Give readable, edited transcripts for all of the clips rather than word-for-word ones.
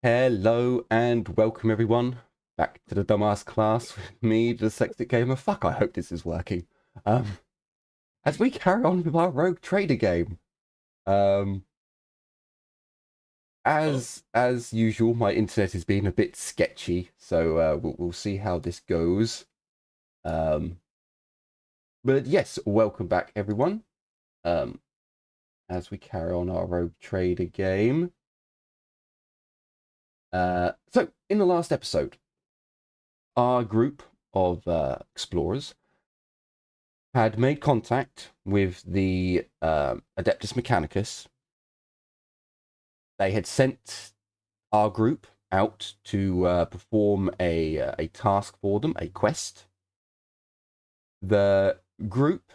Hello and welcome everyone back to the dumbass class with me, the Dyslexic Gamer. Fuck, I hope this is working. As we carry on with our Rogue Trader game. As usual, my internet is being a bit sketchy, so we'll see how this goes. But yes, welcome back everyone. As we carry on our Rogue Trader game. So in the last episode, our group of explorers had made contact with the Adeptus Mechanicus. They had sent our group out to perform a task for them, a quest. The group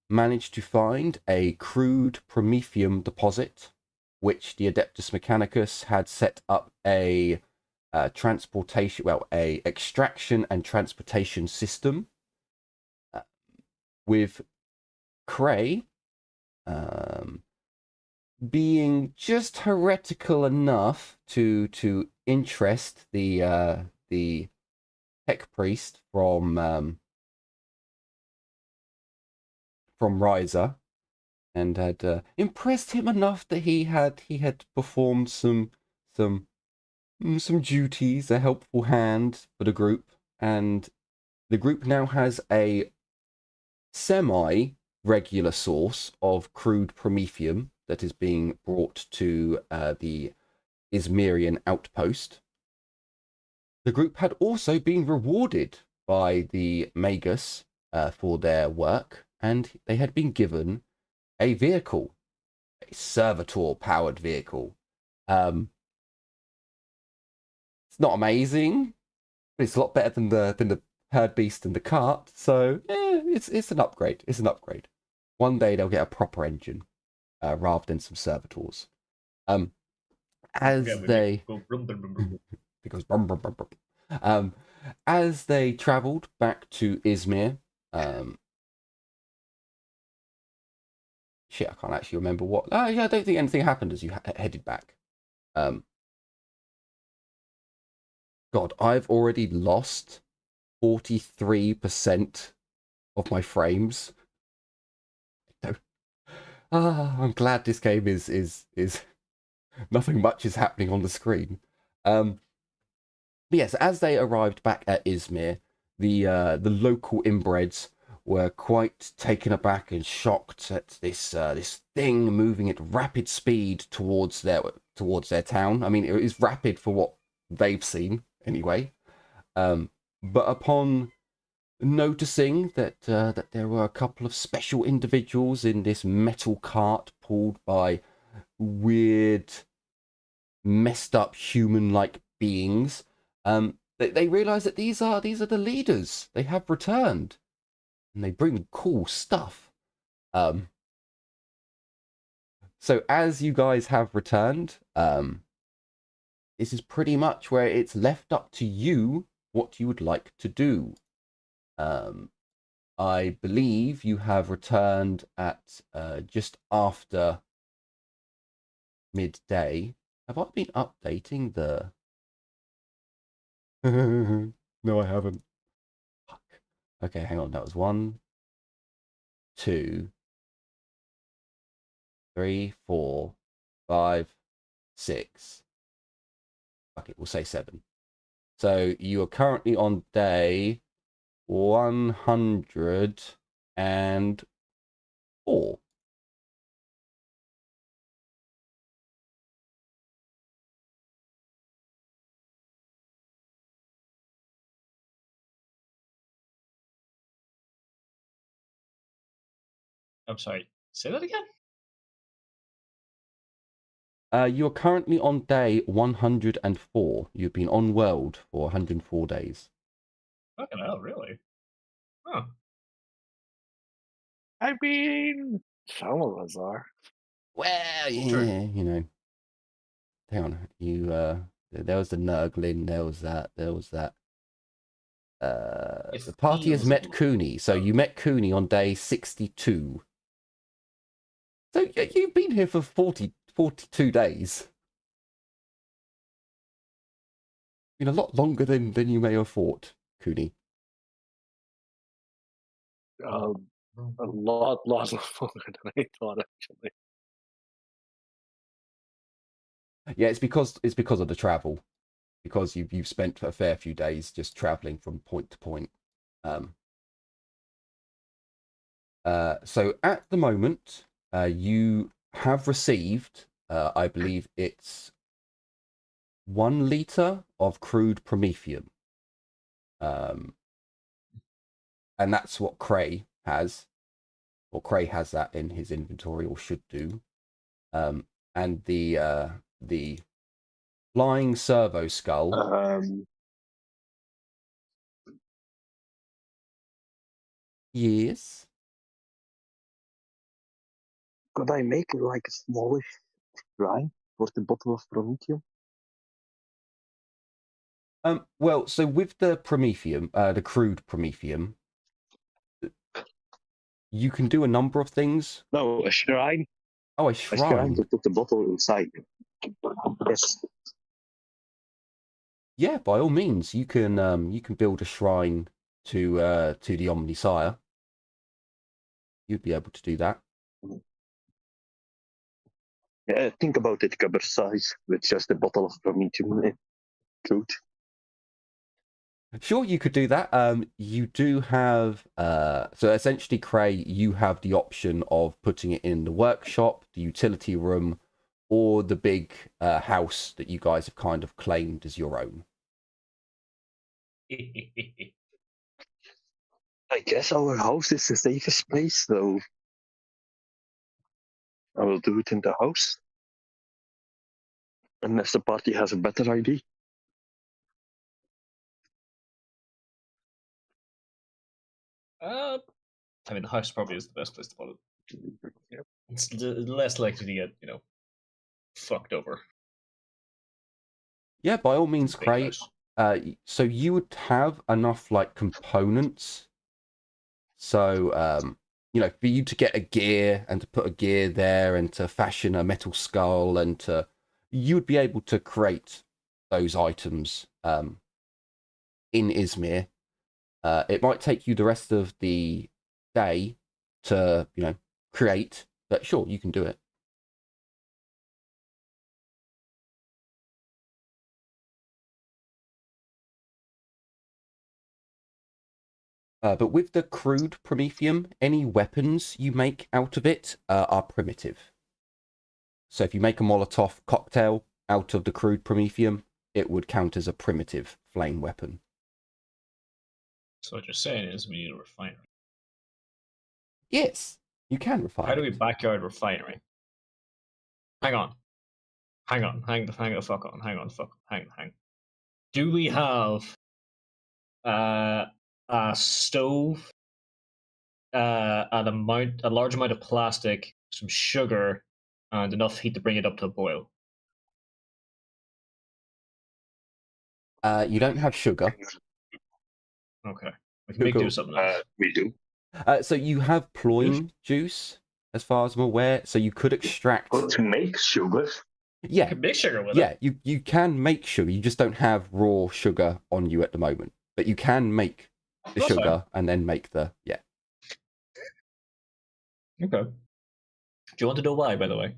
managed to find a crude promethium deposit, which the Adeptus Mechanicus had set up a extraction and transportation system, with Cray being just heretical enough to interest the tech priest from Riser, and had impressed him enough that he had performed some duties, a helpful hand for the group, and the group now has a semi-regular source of crude promethium that is being brought to the Izmirian outpost. The group had also been rewarded by the Magus for their work, and they had been given a vehicle, a servitor-powered vehicle. It's not amazing, but it's a lot better than the herd beast and the cart. So it's an upgrade. It's an upgrade. One day they'll get a proper engine rather than some servitors. As they because as they travelled back to Izmir, shit, I can't actually remember what. Yeah, I don't think anything happened as you headed back. God, I've already lost 43% of my frames. I'm glad this game is nothing much is happening on the screen. But yes, as they arrived back at Izmir, the local inbreds were quite taken aback and shocked at this thing moving at rapid speed towards their town. I mean, it is rapid for what they've seen anyway. But upon noticing that there were a couple of special individuals in this metal cart pulled by weird, messed up human-like beings, they realize that these are the leaders. They have returned, and they bring cool stuff. So as you guys have returned, this is pretty much where it's left up to you what you would like to do. I believe you have returned at just after midday. Have I been updating the... No, I haven't. Fuck. Okay, hang on. That was 1, 2, 3, 4, 5, 6. Fuck it, we'll say 7. So you are currently on day 104. I'm sorry, say that again? You're currently on day 104. You've been on world for 104 days. Fucking hell, really? Huh. I mean, some of us are. Well, yeah, True. you know. Hang on, you there was the Nurglin, there was that. The party has met Cooney, so you met Cooney on day 62. So you've been here for 42 days. been a lot longer than you may have thought, Cooney. A lot longer than I thought, actually. Yeah, it's because of the travel, because you've spent a fair few days just traveling from point to point. So at the moment, you have received, I believe it's 1 liter of crude promethium. And that's what Cray has, or Cray has that in his inventory, or should do. And the flying servo skull. Yes. Could I make like a smallish shrine for the bottle of promethium? Well, so with the promethium, the crude promethium, you can do a number of things. No, a shrine. Oh, a A shrine to shrine. put the bottle inside. Yes. Yeah, by all means, you can build a shrine to the Omnisire. You'd be able to do that. Yeah, think about it, cupboard size with just a bottle of promethium truth. Sure, you could do that. You do have so essentially, Cray, you have the option of putting it in the workshop, the utility room, or the big house that you guys have kind of claimed as your own. I guess our house is the safest place, so I will do it in the house. Unless the party has a better idea. I mean, the house probably is the best place to put it. Yep. It's less likely to get, fucked over. Yeah, by all means, Big Cray. house. So you would have enough like components. So for you to get a gear and to put a gear there and to fashion a metal skull and to you would be able to create those items in Izmir. It might take you the rest of the day to create, but sure, you can do it. But with the crude promethium, any weapons you make out of it are primitive. So if you make a Molotov cocktail out of the crude promethium, it would count as a primitive flame weapon. So what you're saying is we need a refinery. Yes, you can refine How do we it. backyard refinery? Hang on. Hang the fuck on. Hang. Do we have a stove, a large amount of plastic, some sugar, and enough heat to bring it up to a boil? You don't have sugar. Okay. We can make do Cool. with something else. We do. So you have ploin juice, as far as I'm aware. So you could extract. But to make sugar, You Yeah, can make sugar with yeah. it. You can make sugar. You just don't have raw sugar on you at the moment. But you can make the That's sugar fine. and then make the Okay. Do you want to know why, by the way?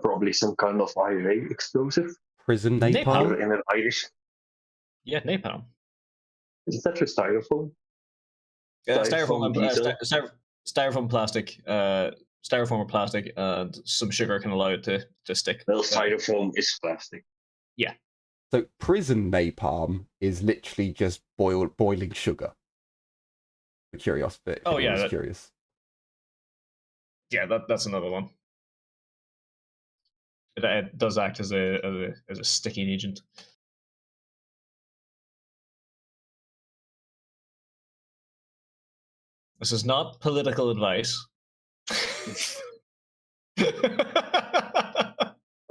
probably some kind of IRA explosive. prison Napalm. napalm. Or in an Irish. Yeah, napalm. Is that with styrofoam? Styrofoam, diesel? styrofoam plastic, styrofoam or plastic, and some sugar can allow it to stick. Well, styrofoam is plastic. So prison napalm is literally just boiling sugar. For curiosity. Oh, yeah, that- Curious. Yeah, that's another one. It does act as a sticking agent. This is not political advice.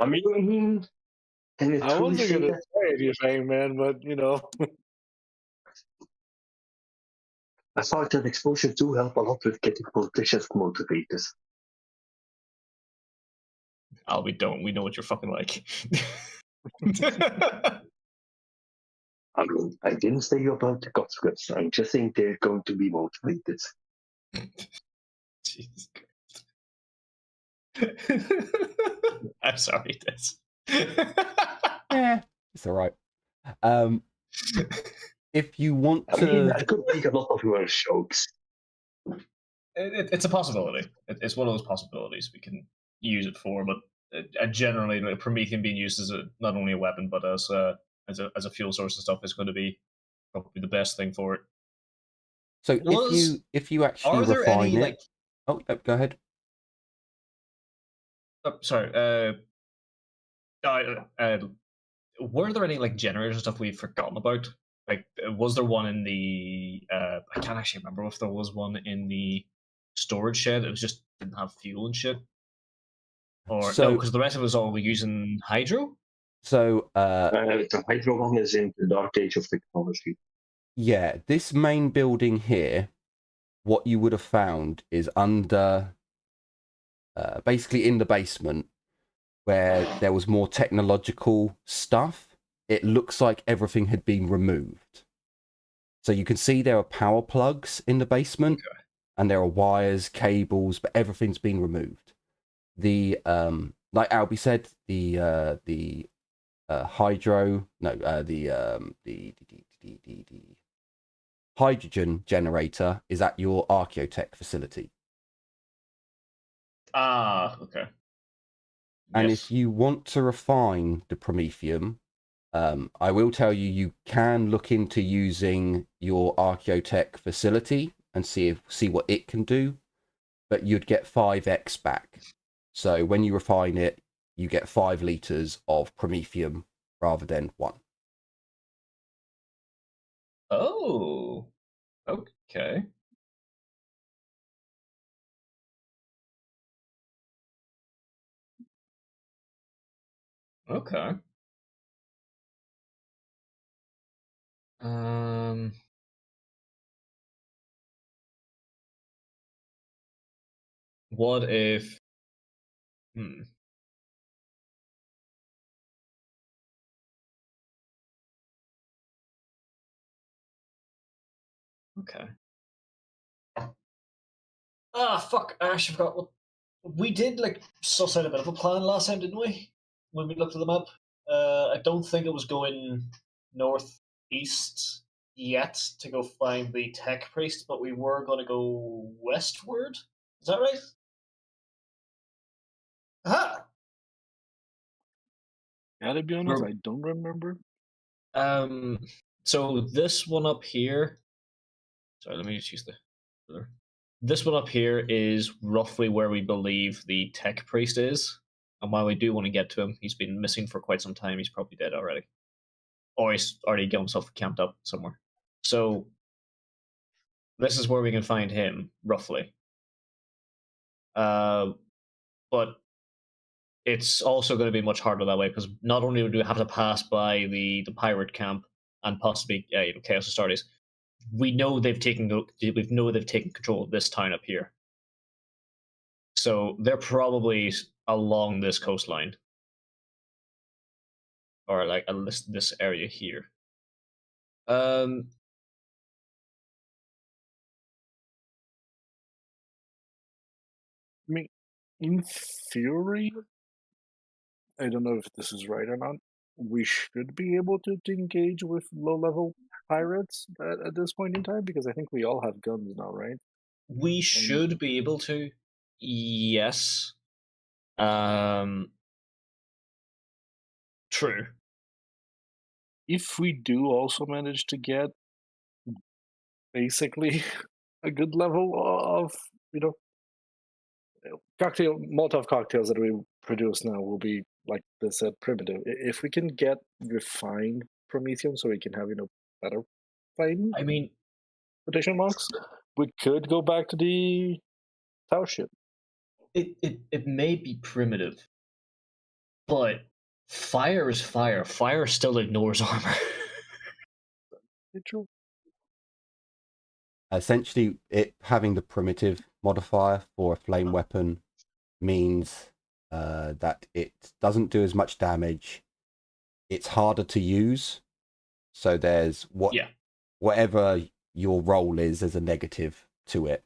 I mean, can you I truly wasn't say gonna that? say anything, man, but I thought that exposure do help a lot with getting politicians motivated. Oh, we don't. We know what you're fucking like. I didn't say about the consequence. I'm just saying they're going to be motivated. Jesus Christ. I'm sorry, this. Yeah, it's all right. If you want I mean, to, I could make a lot of worse jokes. It's a possibility. It's one of those possibilities we can use it for, but generally, like, Prometheum being used as not only a weapon but as a fuel source and stuff is going to be probably the best thing for it. so if you actually Are there refine any it, like? oh, go ahead. Sorry. Were there any like generators and stuff we've forgotten about? Like, was there one in the? I can't actually remember if there was one in the storage shed. It was just didn't have fuel and shit. Or no, So because the rest of it was all using hydro. so The Hydro one is in the dark age of technology. yeah, this main building here, what you would have found is under, basically in the basement, where there was more technological stuff. It looks like everything had been removed. So you can see there are power plugs in the basement, Okay. and there are wires, cables, but everything's been removed. The like Albie said, the hydro, no, the hydrogen generator is at your Archaeotech facility. Ah, okay. And Yes. if you want to refine the Prometheum, I will tell you, you can look into using your Archaeotech facility and see what it can do, but you'd get 5x back. So when you refine it, you get 5 liters of Prometheum rather than 1. Oh, okay. Okay. Um. What if? Hmm. Okay. Ah, fuck! I actually forgot what we did. Like, suss out a bit of a plan last time, didn't we? When we looked at the map, I don't think it was going northeast yet to go find the tech priest, but we were going to go westward. Is that right? Aha! Gotta be honest, We're- I don't remember. Um. So this one up here. Sorry, let me just use the. This one up here is roughly where we believe the tech priest is. And while we do want to get to him, he's been missing for quite some time. He's probably dead already. Or he's already got himself camped up somewhere. So this is where we can find him, roughly. But it's also going to be much harder that way because not only do we have to pass by the pirate camp and possibly Chaos Astartes, we know they've taken control of this town up here. So they're probably along this coastline, or like at least this area here. Um, I mean, in theory, I don't know if this is right or not. We should be able to engage with low-level pirates at this point in time because I think we all have guns now, right? we should be able to. Yes. True. If we do also manage to get basically a good level of, cocktail Molotov cocktails that we produce now will be, like they said, primitive. If we can get refined Prometheum so we can have, better fighting, I mean, quotation marks, we could go back to the Tau ship. it may be primitive, but fire is fire. Fire still ignores armor. True. Essentially, it having the primitive modifier for a flame weapon means that it doesn't do as much damage. It's harder to use, So there's Yeah. whatever your role is, there's a negative to it.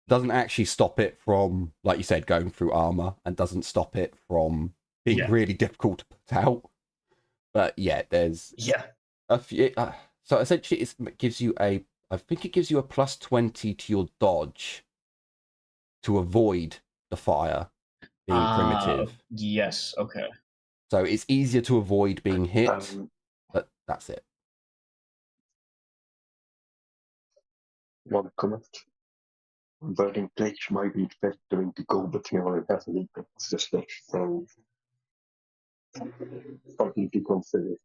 Doesn't actually stop it from, like you said, going through armor, and doesn't stop it from being Yeah. really difficult to put out. But yeah, there's Yeah. a few. So essentially, it gives you a. I think it gives you a +20 to your dodge to avoid the fire being primitive. Yes. Okay. So it's easier to avoid being hit, Um, but that's it. one comment. Burning Plague might be better to go, but we only have a it's just like so something to consider.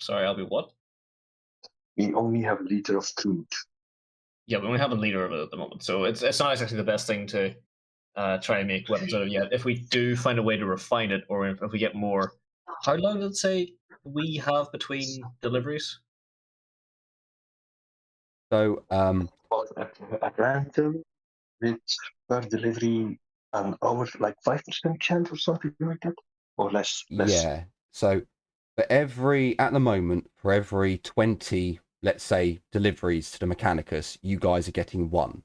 Sorry, I'll be what? We only have a liter of crude. Yeah, we only have a liter of it at the moment, so it's not exactly the best thing to try and make weapons out of yet. If we do find a way to refine it, or if we get more, how long did it say we have between deliveries? So But at random, with per delivery an hour, like 5% chance or something like that, or less. yeah. So at the moment, for every 20, let's say, deliveries to the Mechanicus, you guys are getting 1.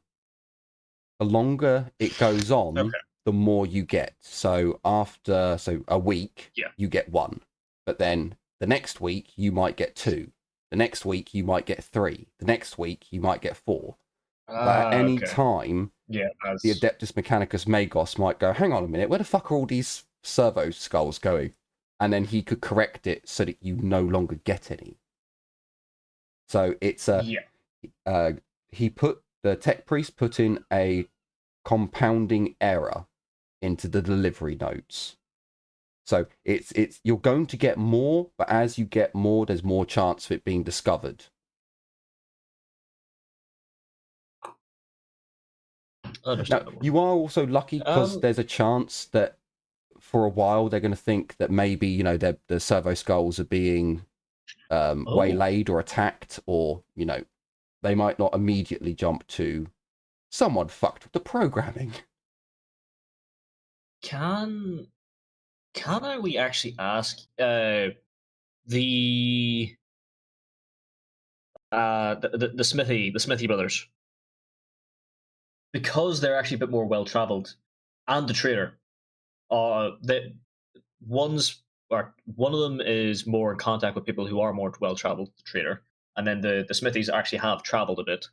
The longer it goes on, Okay. the more you get. So after a week, Yeah. you get 1. But then the next week, you might get 2. The next week, you might get 3. The next week, you might get 4. But at any Okay. time, Yeah, the Adeptus Mechanicus Magos might go, hang on a minute, where the fuck are all these servo skulls going? And then he could correct it so that you no longer get any. So it's the tech priest put in a compounding error into the delivery notes. So it's you're going to get more, but as you get more, there's more chance of it being discovered. Now, understandable. you are also lucky because there's a chance that for a while they're going to think that maybe, you know, the servo skulls are being waylaid or attacked, or, you know, they might not immediately jump to someone fucked with the programming. Can we actually ask the Smithy brothers, because they're actually a bit more well traveled, and the trader, that one of them is more in contact with people who are more well traveled, the trader, and then the Smithies actually have traveled a bit.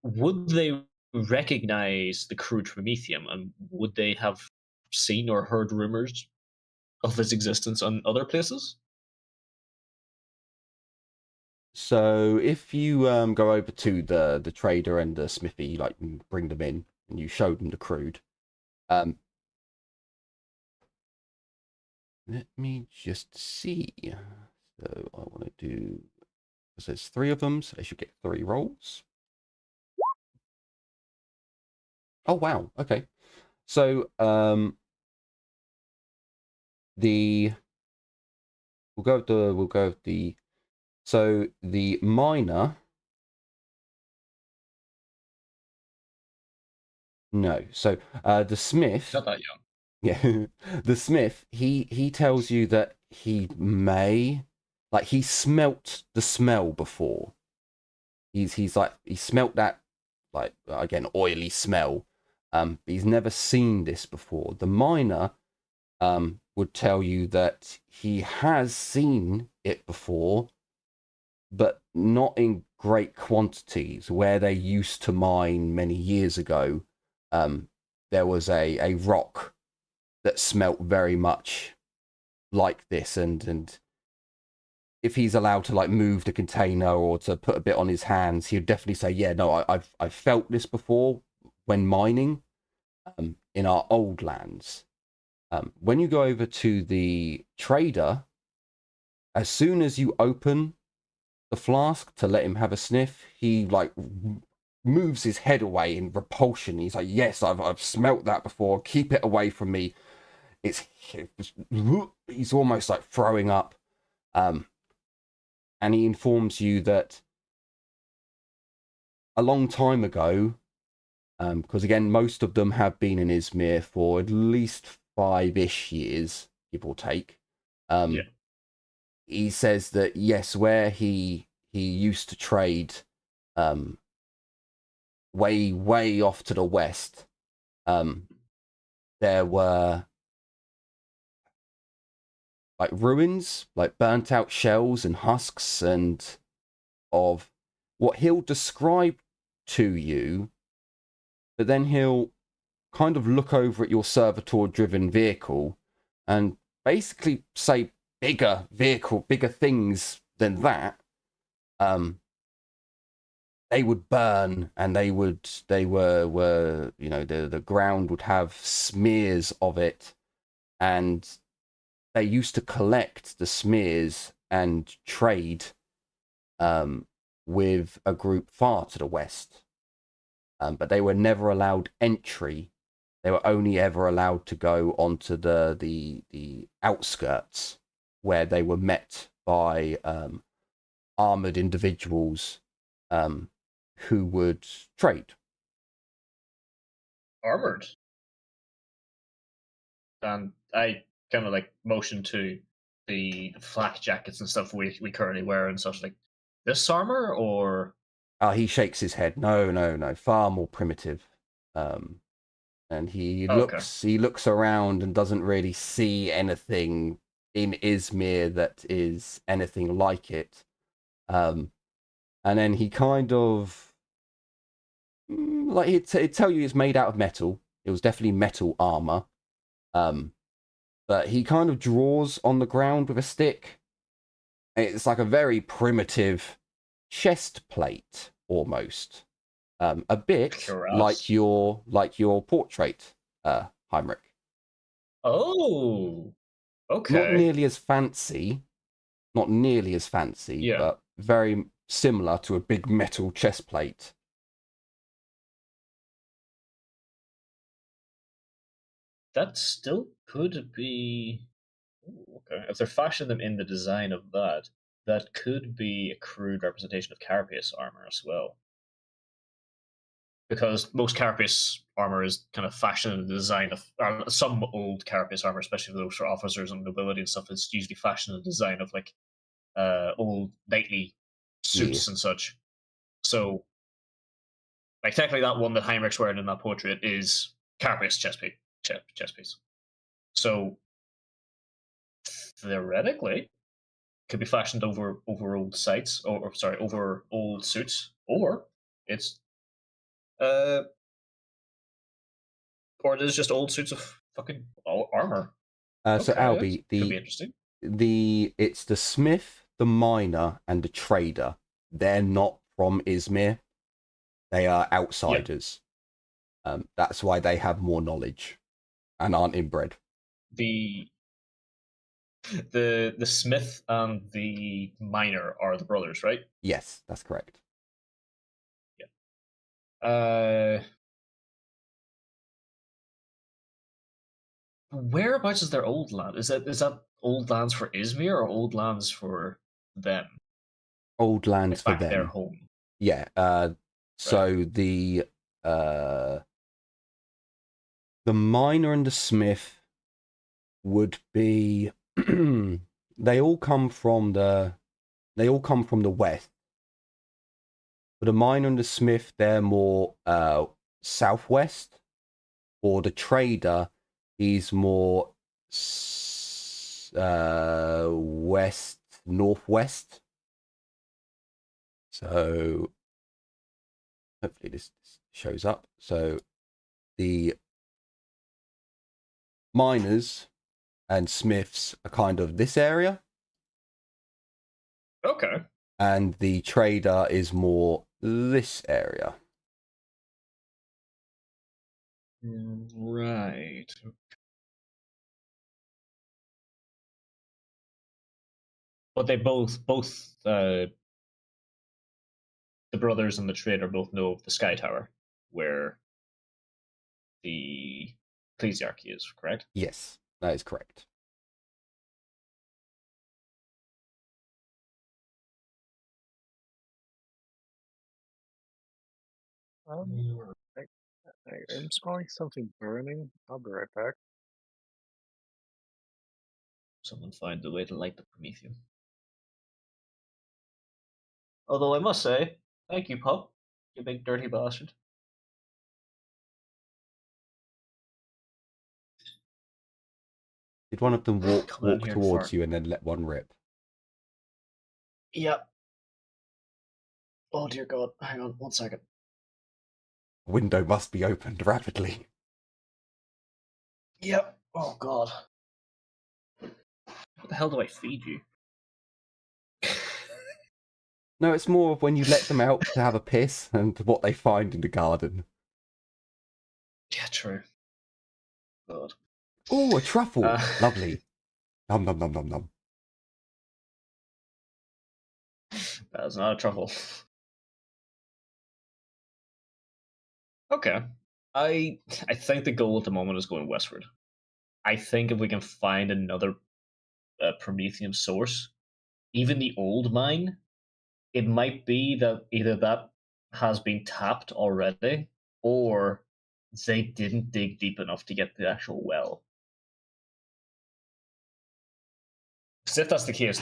Would they recognize the crude Promethium, and would they have seen or heard rumors of its existence on other places? So if you go over to the trader and the smithy, like, bring them in and you show them the crude, let me just see. So I want to do, because there's 3 of them, so they should get 3 rolls. Oh wow, okay. So we'll go with the so the miner. No, so the smith. Not that young. Yeah, the smith. He tells you that he may, like, he smelt the smell before. He's like, he smelt that, like, again, oily smell. He's never seen this before. The miner would tell you that he has seen it before, but not in great quantities. Where they used to mine many years ago, there was a rock that smelt very much like this, and if he's allowed to, like, move the container or to put a bit on his hands, he'd definitely say, yeah, no, I've felt this before when mining in our old lands. When you go over to the trader, as soon as you open the flask to let him have a sniff, he, like, moves his head away in repulsion. He's like, yes, I've smelt that before, keep it away from me. He's almost like throwing up. And he informs you that a long time ago, because again, most of them have been in Izmir for at least 5-ish years, give or take. Yeah. He says that yes, where he used to trade, way off to the west, there were like ruins, like burnt out shells and husks, and of what he'll describe to you, but then he'll kind of look over at your servitor driven vehicle and basically say bigger vehicle, bigger things than that. They would burn, and they were the ground would have smears of it, and they used to collect the smears and trade with a group far to the west, but they were never allowed entry. They were only ever allowed to go onto the outskirts, where they were met by armored individuals who would trade. Armored. And I kind of like motion to the flak jackets and stuff we currently wear and such. Like, this armor, or He shakes his head. No, far more primitive. And he looks around and doesn't really see anything in Izmir that is anything like it. And then he kind of like he'd tell you it's made out of metal. It was definitely metal armor. But he kind of draws on the ground with a stick. It's like a very primitive chest plate almost. A bit like your portrait, Heinrich. Oh, okay. Not nearly as fancy, Yeah. but very similar to a big metal chest plate. That still could be. Ooh, okay. If they're fashioning them in the design of that, that could be a crude representation of Carapace armor as well. Because most Carapace armor is kind of fashioned in the design of some old Carapace armor, especially those for officers and nobility and stuff. Is usually fashioned in the design of like old knightly suits and such. So, like technically, that one that Heinrich's wearing in that portrait is Carapace chest piece. So theoretically, could be fashioned over old sites, or sorry, over old suits, or it's or it is just old suits of fucking armor. So Albie, could be interesting. It's the smith, the miner, and the trader. They're not from Izmir. They are outsiders. Yeah. That's why they have more knowledge and aren't inbred. The smith and the miner are the brothers, right? Yes, that's correct. Yeah. Whereabouts is their old land? Is that old lands for Izmir or old lands for them? Old lands for them. Their home. Yeah. So right. The miner and the smith would be they all come from the west. But the miner and the smith, they're more southwest. Or the trader, he's more west northwest. So hopefully this shows up. So the miners and smiths are kind of this area. Okay. And the trader is more this area. Right. But they both the brothers and the trader both know of the Sky Tower, where the ecclesiarchy is, correct? Yes, that is correct. I'm smelling something burning. I'll be right back. Someone find a way to light the Prometheum. Although I must say, thank you, pup. You big dirty bastard. Did one of them walk Come out walk here and towards fart. you and then let one rip? Yep. Oh dear God. Hang on 1 second. Window must be opened rapidly. Yep. Oh God. What the hell do I feed you? No, it's more of when you let them out to have a piss and what they find in the garden. Yeah, true. God. Oh, a truffle. Uh, Lovely. Nom nom nom nom nom. That's not a truffle. Okay. I think the goal at the moment is going westward. I think if we can find another Prometheum source, even the old mine, it might be that either that has been tapped already, or they didn't dig deep enough to get the actual well. Because if that's the case,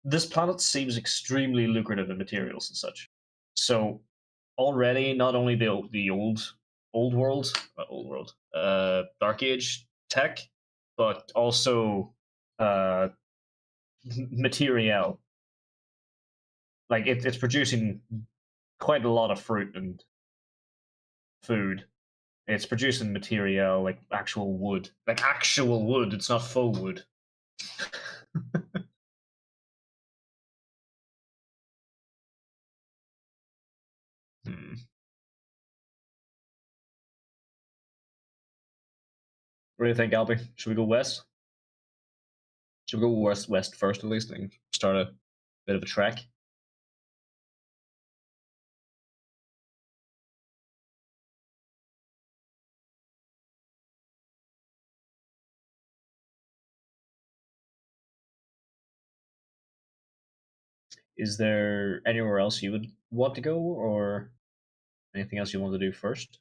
this planet seems extremely lucrative in materials and such. So already, not only the old world, Dark Age tech, but also uh, material. Like it's producing quite a lot of fruit and food. It's producing material like actual wood, like actual wood. It's not faux wood. Hmm. What do you think, Albie? Should we go west? Should we go west first at least and start a bit of a trek? Is there anywhere else you would want to go, or anything else you want to do first?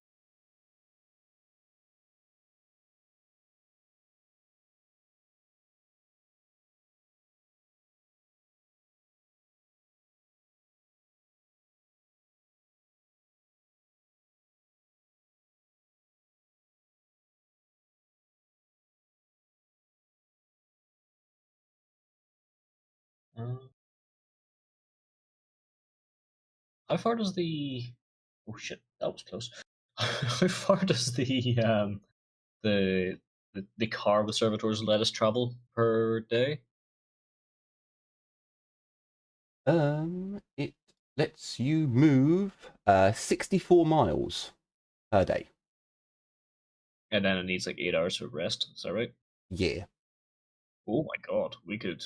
Uh, how far does the? Oh shit, that was close. How far does the the car with servitors let us travel per day? It lets you move 64 miles per day. And then it needs like 8 hours of rest. Is that right? Yeah. Oh my god, we could.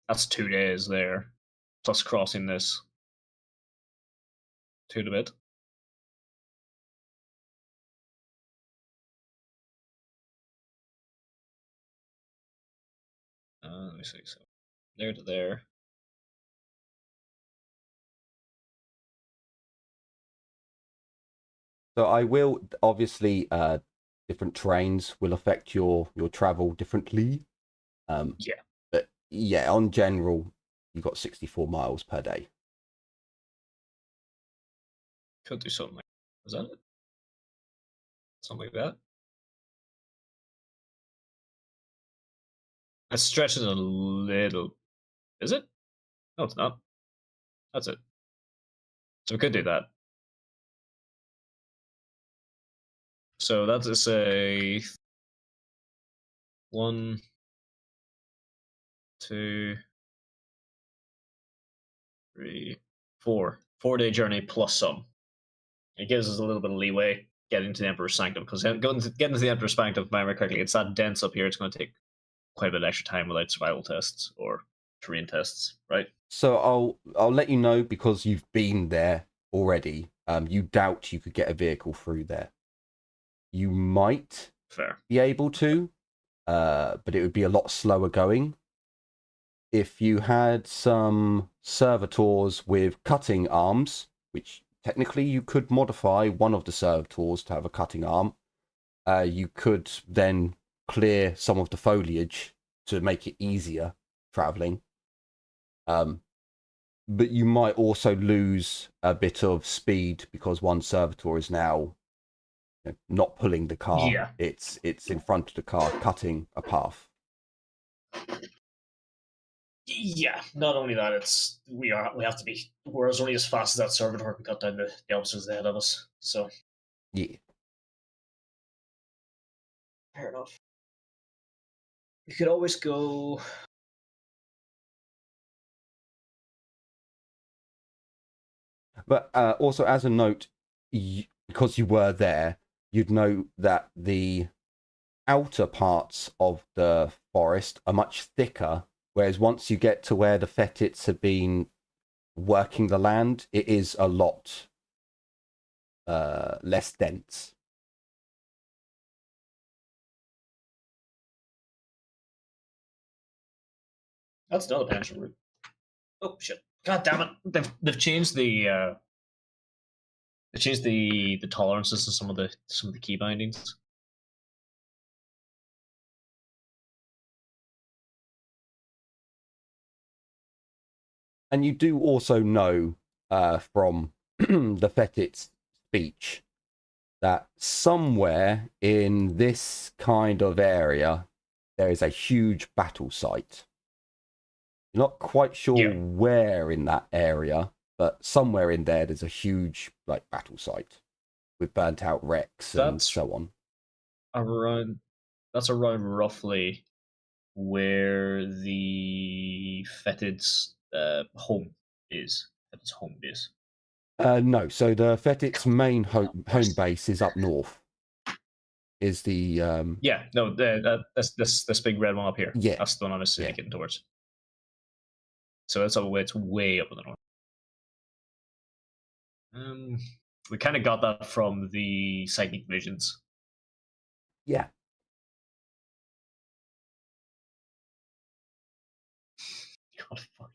That's 2 days there, plus crossing this. 2 and a bit. Let me see. So there to there. So I will obviously different trains will affect your travel differently. Yeah, But yeah, on general, you got 64 miles per day. could do something like. Is that it? Something like that. Let's stretch it a little. Is it? No, it's not. That's it. So we could do that. So that is a 1, 2, 3, 4. 4 day journey plus some. It gives us a little bit of leeway getting to the Emperor's Sanctum, because getting to the Emperor's Sanctum, if I remember correctly, it's that dense up here, it's going to take quite a bit of extra time without survival tests or terrain tests, right? So I'll let you know, because you've been there already. You doubt you could get a vehicle through there. You might Fair. be able to, but it would be a lot slower going. If you had some servitors with cutting arms, which technically you could modify one of the servitors to have a cutting arm. You could then clear some of the foliage to make it easier traveling. But you might also lose a bit of speed because one servitor is now not pulling the car. Yeah. It's in front of the car, cutting a path. Yeah, not only that, it's we have to be. We're only as fast as that servitor can cut down the officers ahead of us. So Yeah. fair enough. We could always go. But also, as a note, because you were there, you'd know that the outer parts of the forest are much thicker, whereas once you get to where the Fetids have been working the land, it is a lot less dense. That's another potential route. Oh shit! God damn it! They've changed the tolerances to some of the key bindings. And you do also know from the Fetid's speech that somewhere in this kind of area there is a huge battle site. You're not quite sure where in that area, but somewhere in there's a huge battle site with burnt out wrecks and so on. That's around roughly where the Fetid's home is. Fetid's home base. No, so the Fetid's main home base is up north. Is the this big red one up here. Yeah, that's the one I was getting towards. So it's way up in the north. We kind of got that from the psychic visions. Yeah. God fuck.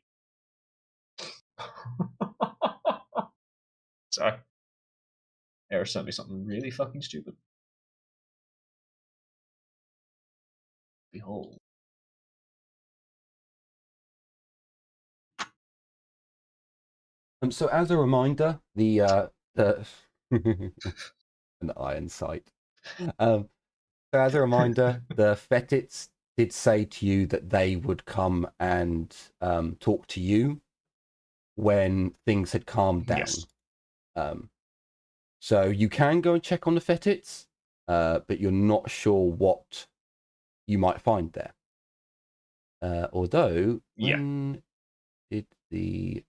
Sorry. Error sent me something really fucking stupid. Behold. So as a reminder, the an iron sight. So as a reminder, the Fetids did say to you that they would come and talk to you when things had calmed down. Yes. So you can go and check on the Fetids, but you're not sure what you might find there. Although, when did the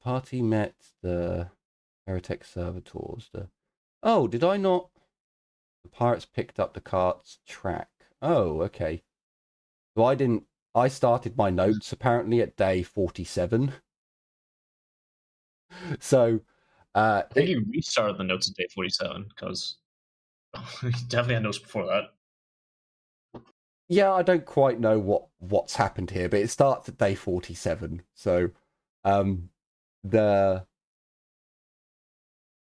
party met the heretic servitors? Oh, did I not? The pirates picked up the cart's track. Oh, okay. So I started my notes apparently at day 47. So I think you restarted the notes at day 47 because you definitely had notes before that. Yeah, I don't quite know what's happened here, but it starts at day 47. So the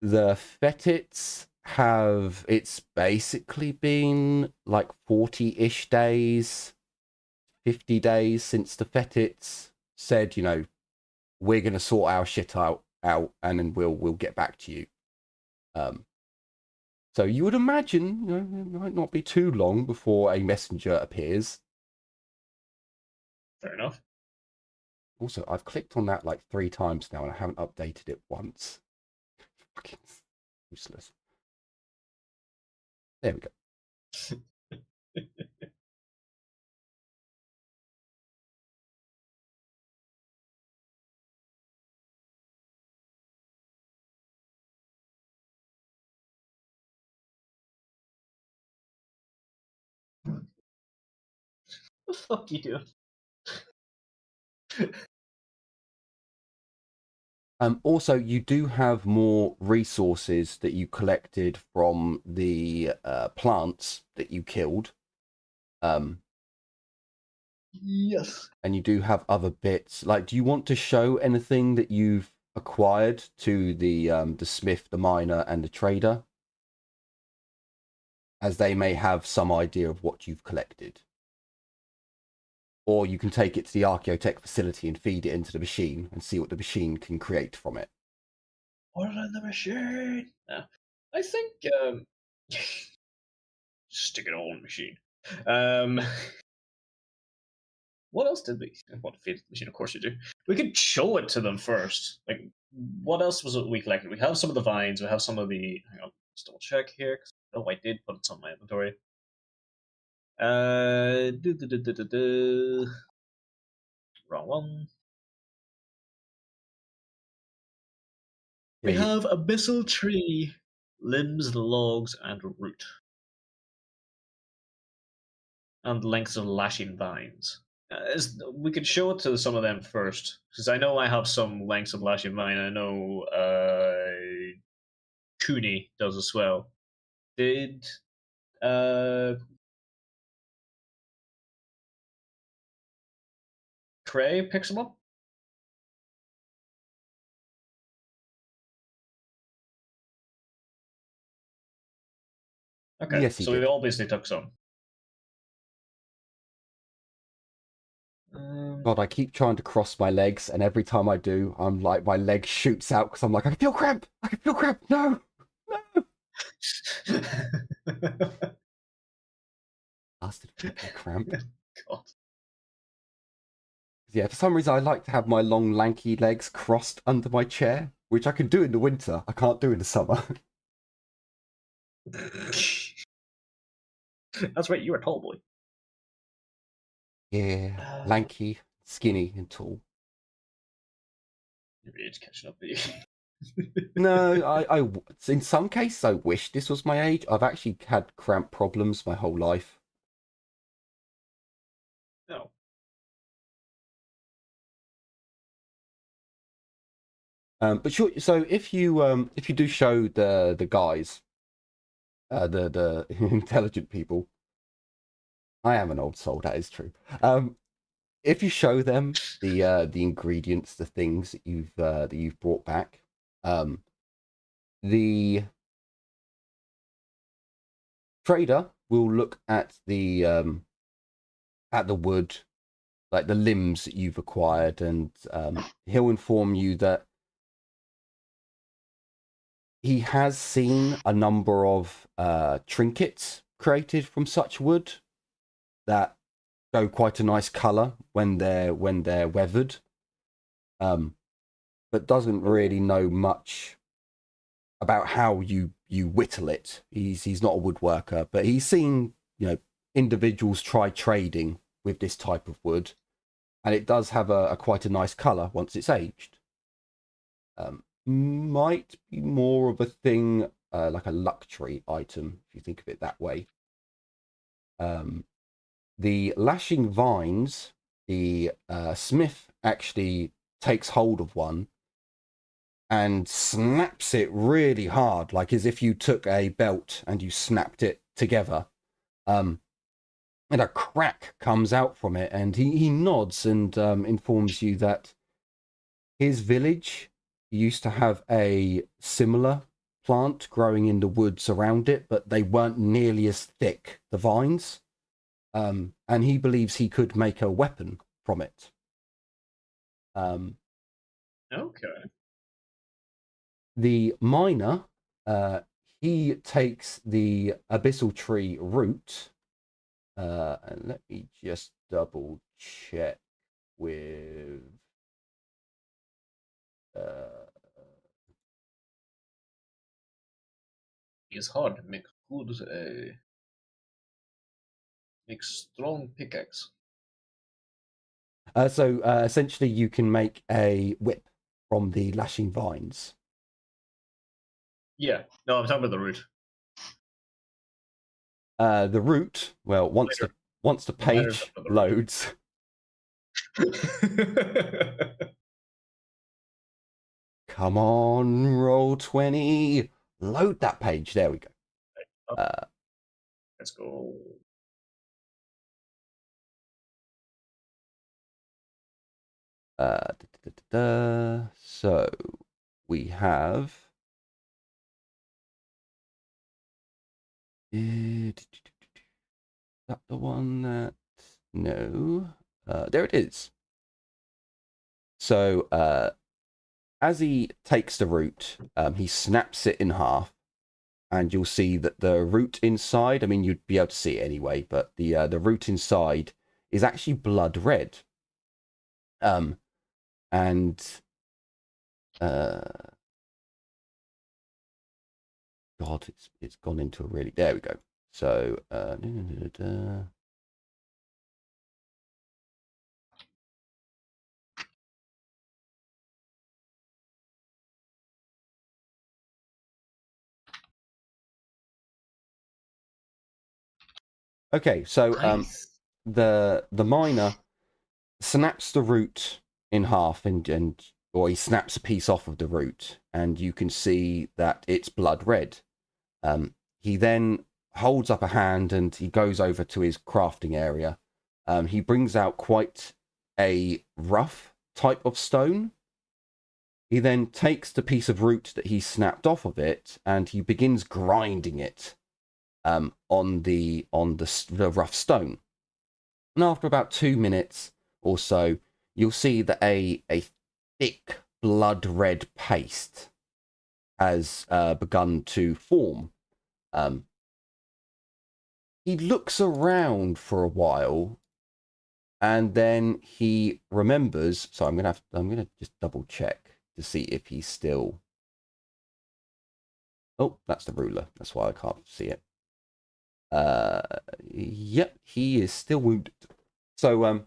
Fetids it's basically been like 40-ish days, 50 days since the Fetids said, we're going to sort our shit out and then we'll get back to you. So you would imagine, it might not be too long before a messenger appears. Fair enough. Also, I've clicked on that like 3 times now and I haven't updated it once. Fucking useless. There we go. What the fuck you doing? Also, you do have more resources that you collected from the plants that you killed. Yes. And you do have other bits. Like, do you want to show anything that you've acquired to the smith, the miner, and the trader, as they may have some idea of what you've collected? Or you can take it to the Archaeotech facility and feed it into the machine and see what the machine can create from it. Put it in the machine. No. I think stick it all in the machine. What else did we? What feed the machine? Of course you do. We could show it to them first. Like, what else was it we collected? We have some of the vines. We have some of the. Hang on, let's double check here. Oh, I did put it on my inventory. Wrong one. We Yeah, have abyssal tree, limbs, logs, and root, and lengths of lashing vines. We could show it to some of them first, because I know I have some lengths of lashing vine. I know Cooney does as well. Did Cray pick some up? Okay, yes, he so we did. all basically took some. God, I keep trying to cross my legs, and every time I do, I'm like, my leg shoots out because I'm like, I can feel cramp. I can feel cramp. No, no. Bastard fucking cramp. God. Yeah, for some reason, I like to have my long, lanky legs crossed under my chair, which I can do in the winter. I can't do in the summer. That's right, you're a tall boy. Yeah, lanky, skinny, and tall. Your age catching up to you. No, in some cases, I wish this was my age. I've actually had cramp problems my whole life. No. But sure. So if you do show the guys, the intelligent people, I am an old soul. That is true. If you show them the ingredients, the things that you've brought back, the trader will look at the wood, like the limbs that you've acquired, and he'll inform you that he has seen a number of trinkets created from such wood that show quite a nice color when they're weathered, but doesn't really know much about how you whittle it. He's not a woodworker, but he's seen, individuals try trading with this type of wood, and it does have a quite a nice color once it's aged. Might be more of a thing, like a luxury item, if you think of it that way. The lashing vines, the smith actually takes hold of one and snaps it really hard, like as if you took a belt and you snapped it together. And a crack comes out from it, and he nods and informs you that his village used to have a similar plant growing in the woods around it, but they weren't nearly as thick, the vines. And he believes he could make a weapon from it. Okay. The miner, he takes the abyssal tree root, and let me just double check with It's hard to make good, make strong pickaxe. So essentially you can make a whip from the lashing vines. Yeah, no, I'm talking about the root. The root, well, once the page loads, come on, roll 20, load that page. There we go. Let's go. So we have. Is that the one that? No. There it is. So as he takes the root, he snaps it in half, and you'll see that the root inside, I mean, you'd be able to see it anyway, but the root inside is actually blood red. And God, it's gone into a really, there we go. So okay, so Nice. the miner snaps the root in half, and or he snaps a piece off of the root, and you can see that it's blood red. He then holds up a hand and he goes over to his crafting area. He brings out quite a rough type of stone. He then takes the piece of root that he snapped off of it, and he begins grinding it on the rough stone. And after about 2 minutes or so, you'll see that a thick blood red paste has begun to form. He looks around for a while, and then he remembers. So I'm gonna just double check to see if he's still. Oh, that's the ruler. That's why I can't see it. Yep, he is still wounded. So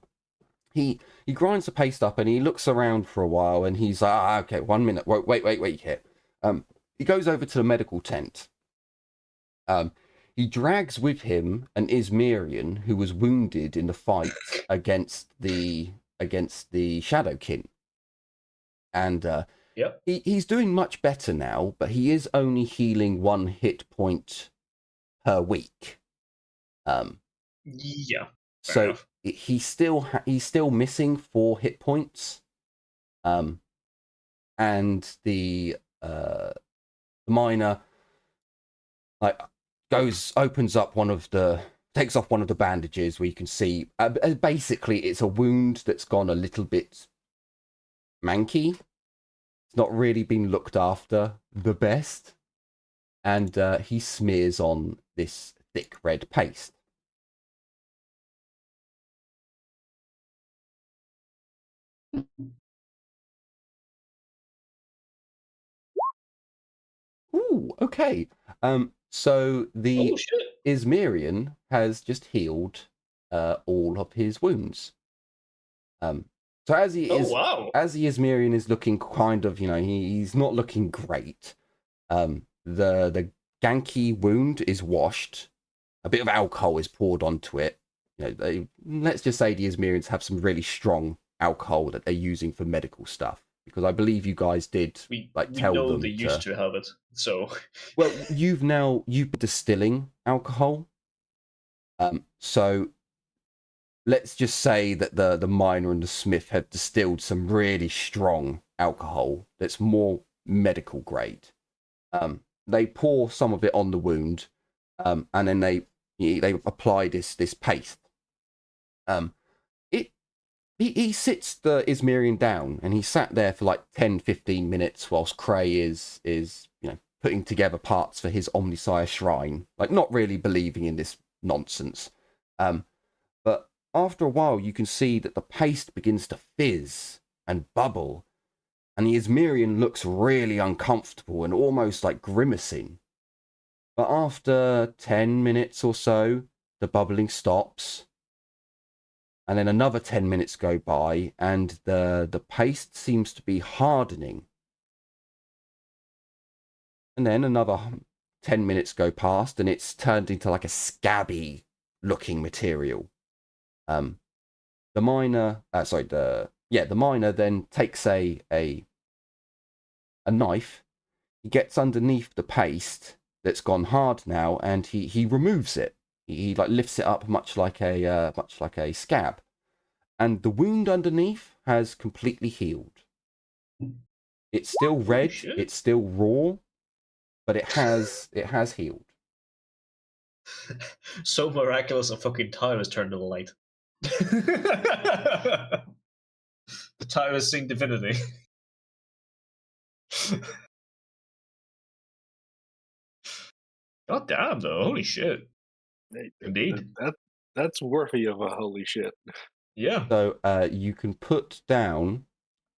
he grinds the paste up, and he looks around for a while, and he's like, okay, 1 minute. Wait here. He goes over to the medical tent. He drags with him an Ismerian who was wounded in the fight against the Shadowkin. And Yep. he's doing much better now, but he is only healing 1 hit point per week. Yeah. So he's still missing 4 hit points. And the miner takes off one of the bandages, where you can see basically it's a wound that's gone a little bit manky. It's not really been looked after the best, and he smears on this thick red paste. Ooh, okay. So the Ismerian has just healed all of his wounds. So as the Ismerian is looking kind of, he's not looking great. The ganky wound is washed. A bit of alcohol is poured onto it. Let's just say the Ismerians have some really strong alcohol that they're using for medical stuff. Because I believe you guys did tell them. We know they used to have it, so. Well, you've distilling alcohol. So let's just say that the miner and the smith have distilled some really strong alcohol that's more medical grade. They pour some of it on the wound, and then they apply this paste. He sits the Ismerian down, and he sat there for 10-15 minutes whilst Cray is putting together parts for his Omnisire shrine, not really believing in this nonsense. But after a while, you can see that the paste begins to fizz and bubble, and the Ismerian looks really uncomfortable and almost grimacing. But after 10 minutes or so, the bubbling stops. And then another 10 minutes go by, and the paste seems to be hardening. And then another 10 minutes go past, and it's turned into a scabby looking material. The miner then takes a knife. He gets underneath the paste that's gone hard now, and he removes it. He lifts it up much like a scab, and the wound underneath has completely healed. It's still red, shit. it's still raw, but it has healed. So miraculous a fucking tile has turned to the light. The tile has seen divinity. God damn, though. Holy shit. Indeed. That's worthy of a holy shit. Yeah. So you can put down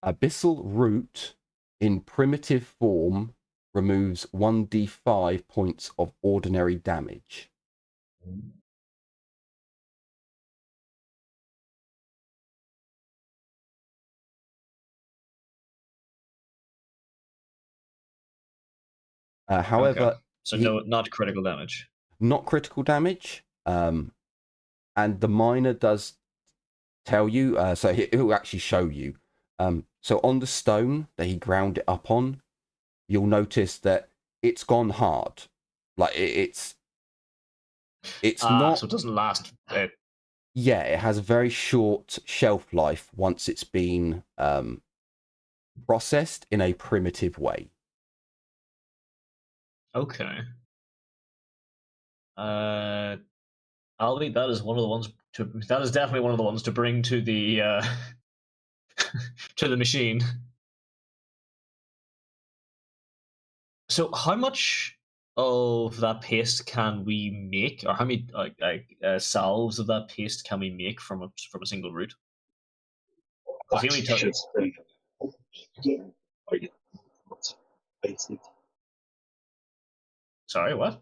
Abyssal Root in primitive form removes 1d5 points of ordinary damage. However, Okay. So no, not critical damage. not critical damage. And the miner does tell you, so it will actually show you. So on the stone that he ground it up on, you'll notice that it's gone hard. Like it's not. So it doesn't last. Yeah, it has a very short shelf life once it's been processed in a primitive way. Okay. Albie, that is one of the ones to. That is definitely one of the ones to bring to the to the machine. So, how much of that paste can we make, or how many salves of that paste can we make from a single root? Because he only took. Sorry, what?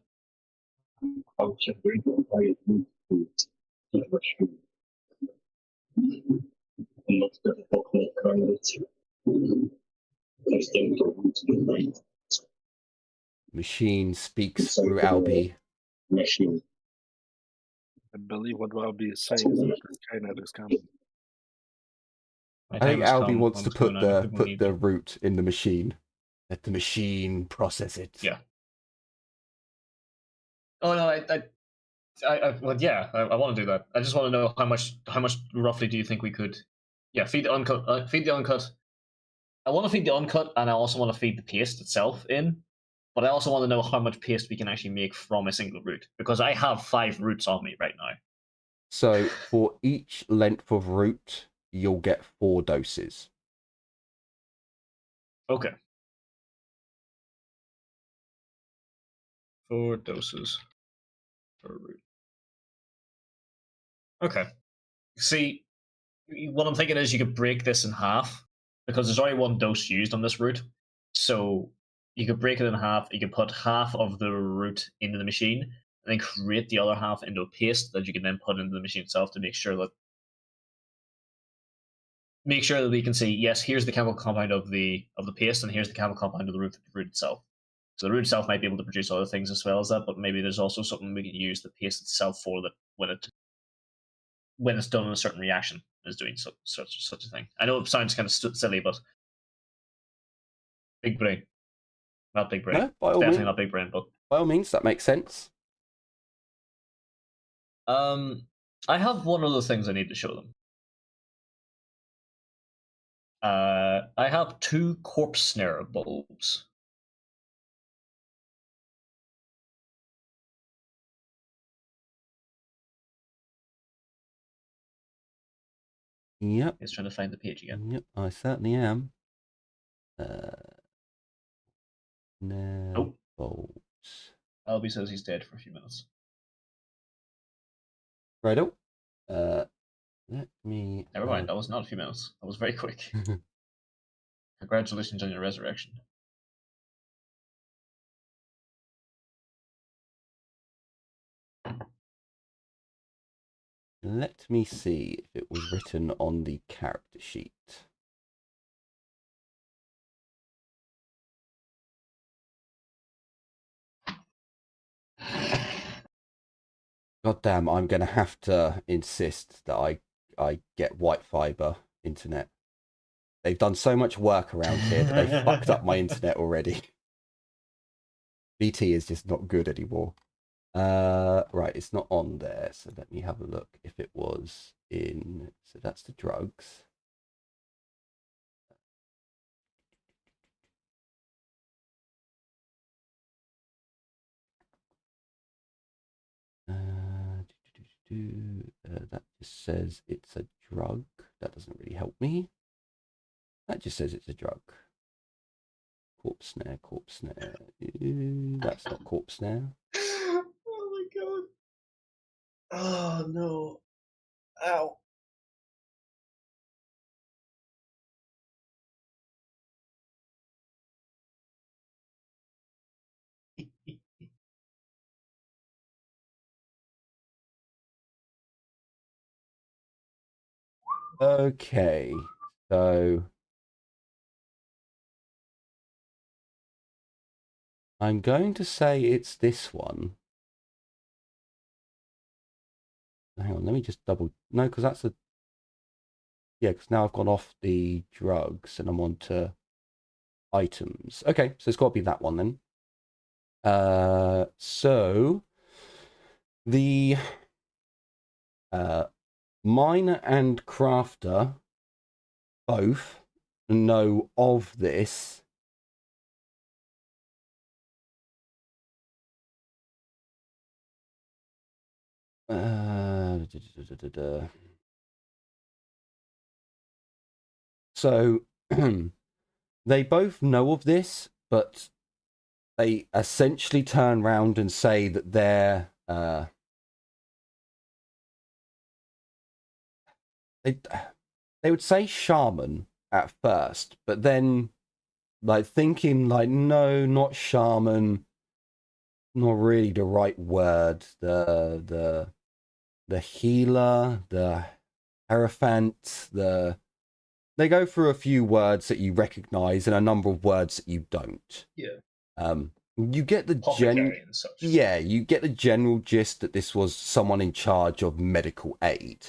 Machine speaks through Albie. I believe what Albie is saying is that this Skynet is coming. I think Albie wants to put the root in the machine. Let the machine process it. Yeah. Oh no, well, yeah, I want to do that. I just want to know how much roughly do you think we could? Yeah, feed the uncut. Feed the uncut. I want to feed the uncut, and I also want to feed the paste itself in. But I also want to know how much paste we can actually make from a single root, because I have 5 roots on me right now. So for each length of root, you'll get 4 doses. Okay. 4 doses per root. Okay. See, what I'm thinking is you could break this in half, because there's only 1 dose used on this root. So you could break it in half. You could put half of the root into the machine, and then create the other half into a paste that you can then put into the machine itself to make sure that we can see, yes, here's the chemical compound of the paste, and here's the chemical compound of the root itself. So the root itself might be able to produce other things as well as that, but maybe there's also something we can use the paste itself for that when it's done in a certain reaction is doing such a thing. I know it sounds kind of silly, but big brain, not big brain. No, by all Definitely means, not big brain, but by all means, that makes sense. I have one other things I need to show them. I have 2 corpse snare bulbs. Yep. He's trying to find the page again. Yep, I certainly am. No bolts. Albie says he's dead for a few minutes. Righto. Let me. Never mind, that was not a few minutes. That was very quick. Congratulations on your resurrection. Let me see if it was written on the character sheet. God damn, I'm going to have to insist that I get white fiber internet. They've done so much work around here that they fucked up my internet already. BT is just not good anymore. Right, it's not on there, so let me have a look if it was in. So that's the drugs. That just says it's a drug. That doesn't really help me. That just says it's a drug. Corpse snare, corpse snare. That's not corpse snare. Oh my god. Oh no. Ow. Okay, so I'm going to say it's this one. Hang on, let me just double. No, because that's a. Yeah, because now I've gone off the drugs and I'm on to items. Okay, so it's got to be that one then. So the miner and crafter both know of this. So they both know of this, but they essentially turn around and say that they would say shaman at first, but then like thinking like no, not shaman, not really the right word. The healer, the hierophant, they go through a few words that you recognize and a number of words that you don't. Yeah. You get the Apothecary and such. yeah, you get the general gist that this was someone in charge of medical aid.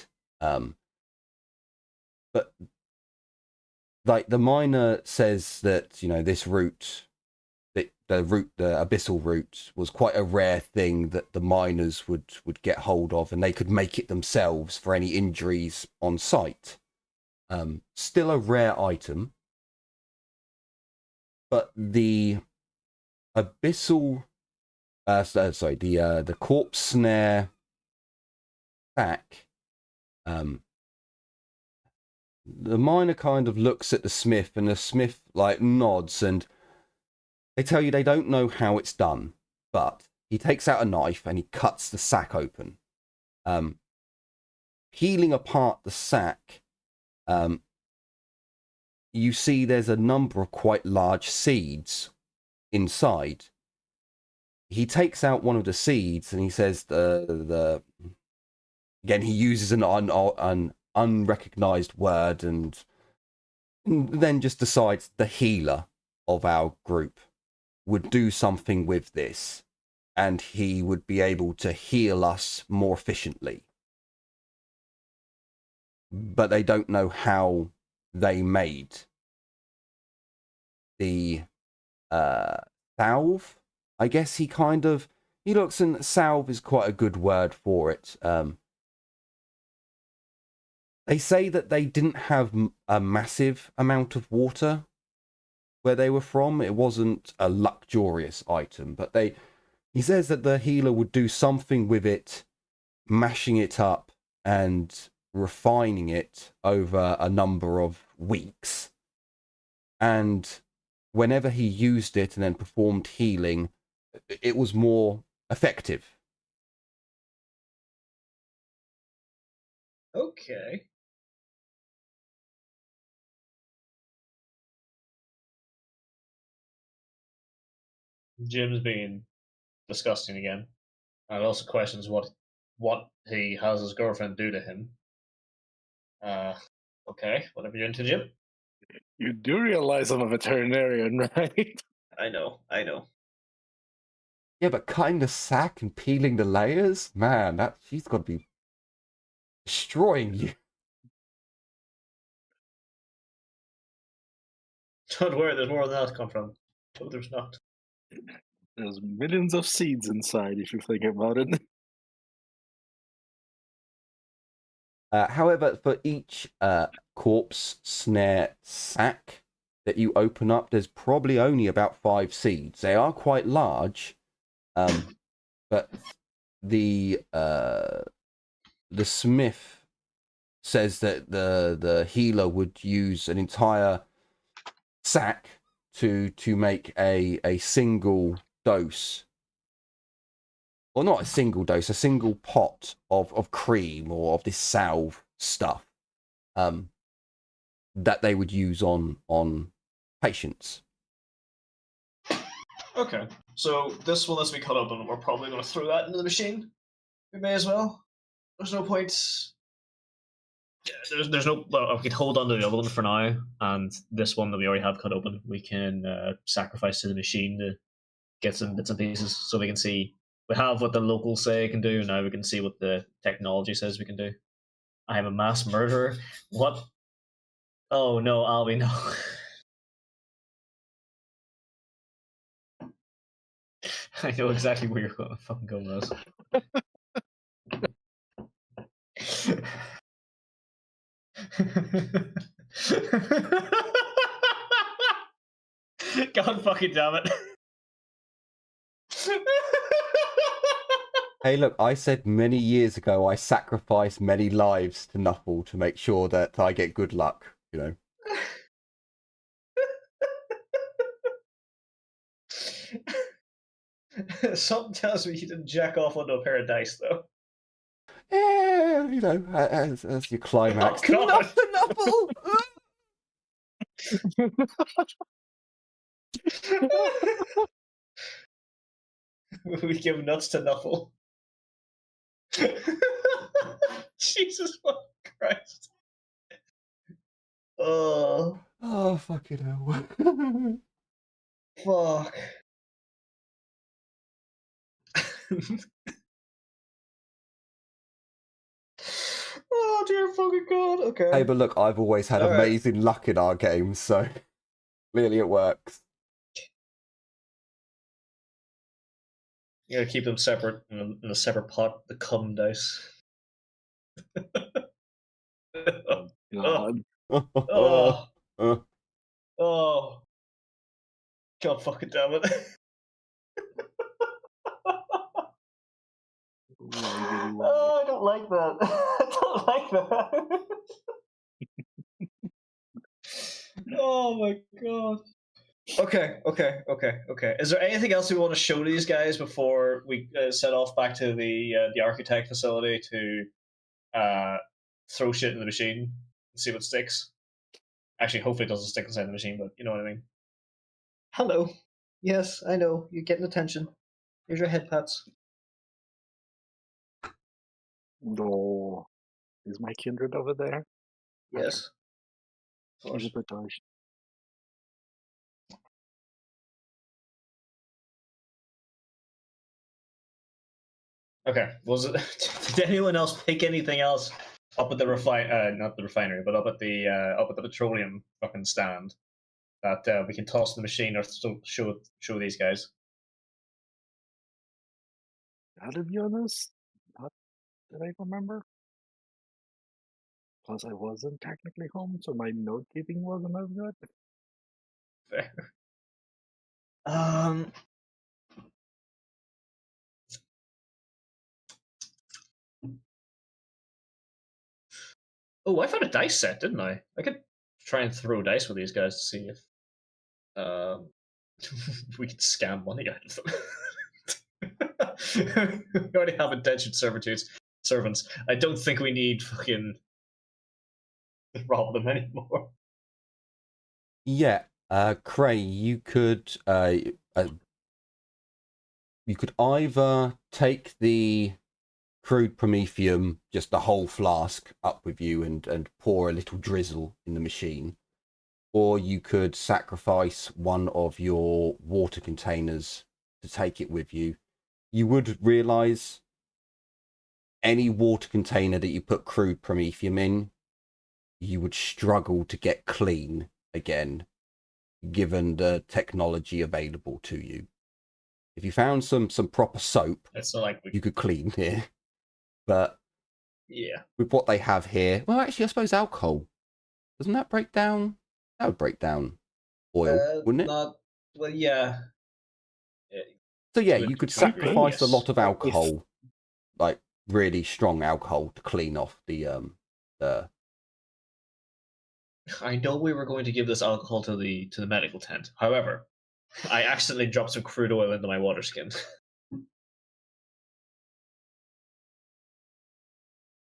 But like the miner says that, you know, this route, the abyssal route was quite a rare thing that the miners would get hold of, and they could make it themselves for any injuries on site. Still a rare item, but the abyssal, the corpse snare back. The miner kind of looks at the smith, and the smith like nods, and they tell you they don't know how it's done, but he takes out a knife and he cuts the sack open. Peeling apart the sack, you see there's a number of quite large seeds inside. He takes out one of the seeds and he says the again he uses an unrecognized word, and then just decides the healer of our group would do something with this, and he would be able to heal us more efficiently. But they don't know how they made the salve. I guess he looks, and salve is quite a good word for it. They say that they didn't have a massive amount of water where they were from. It wasn't a luxurious item, but he says that the healer would do something with it, mashing it up and refining it over a number of weeks. And whenever he used it and then performed healing, it was more effective. Okay. Jim's being disgusting again. And also questions what he has his girlfriend do to him. Okay, whatever you're into, Jim. You do realize I'm a veterinarian, right? I know. Yeah, but cutting the sack and peeling the layers, man, she's got to be destroying you. Don't worry, there's more where that come from. No, there's not. There's millions of seeds inside if you think about it. However, for each corpse snare sack that you open up, there's probably only about 5 seeds. They are quite large, but the smith says that the healer would use an entire sack to make a single dose, or not a single dose, a single pot of cream or of this salve stuff that they would use on patients. Okay, so this one has to be cut open. We're probably going to throw that into the machine. We may as well. There's no point. There's no. Well, we could hold on to the other one for now, and this one that we already have cut open, we can sacrifice to the machine to get some bits and pieces, so we can see. We have what the locals say it can do. Now we can see what the technology says we can do. I am a mass murderer. What? Oh no, Albie, no. I know exactly where you're going. Fucking going with this. God fucking damn it. Hey, look, I said many years ago I sacrificed many lives to Nuffle to make sure that I get good luck, you know. Something tells me you didn't jack off onto a pair of dice, though. Yeah, you know, as your climax. Oh, God. Nuffle! We give nuts to Nuffle. Jesus fucking Christ. Oh, Fucking hell. fuck. Oh, dear fucking God. Okay. Hey, but look, I've always had All right. amazing luck in our games, so clearly it works. You gotta keep them separate in a separate pot, the cum dice. God. Oh, oh. God fucking damn it. Oh, I don't like that. I don't like that. Oh my God. Okay. Is there anything else we want to show these guys before we set off back to the architect facility to throw shit in the machine and see what sticks? Actually, hopefully it doesn't stick inside the machine, but you know what I mean. Hello. Yes, I know. You're getting attention. Here's your head pats. No. Is my kindred over there? Yes. Of course. Keep it touch. Okay. Did anyone else pick anything else up at the not the refinery, but up at the petroleum fucking stand that we can toss the machine or show these guys? Gotta be honest, not that I remember. Plus, I wasn't technically home, so my note keeping wasn't as good. Fair. Oh, I found a dice set, didn't I? I could try and throw dice with these guys to see if we could scam money out of them. We already have indentured servants. I don't think we need fucking rob them anymore. Yeah, Cray, you could either take the crude promethium, just the whole flask, up with you and pour a little drizzle in the machine, or you could sacrifice one of your water containers to take it with you. You would realize any water container that you put crude promethium in, you would struggle to get clean again, given the technology available to you. If you found some proper soap, It's not like we. you could clean here. But Yeah. with what they have here, well, actually, I suppose alcohol, doesn't that break down? That would break down oil, wouldn't it? Not. Well, yeah. So yeah, to a- you could to a degree, sacrifice a yes. lot of Well, if- alcohol, like really strong alcohol, to clean off the I know we were going to give this alcohol to the medical tent. However, I accidentally dropped some crude oil into my water skin.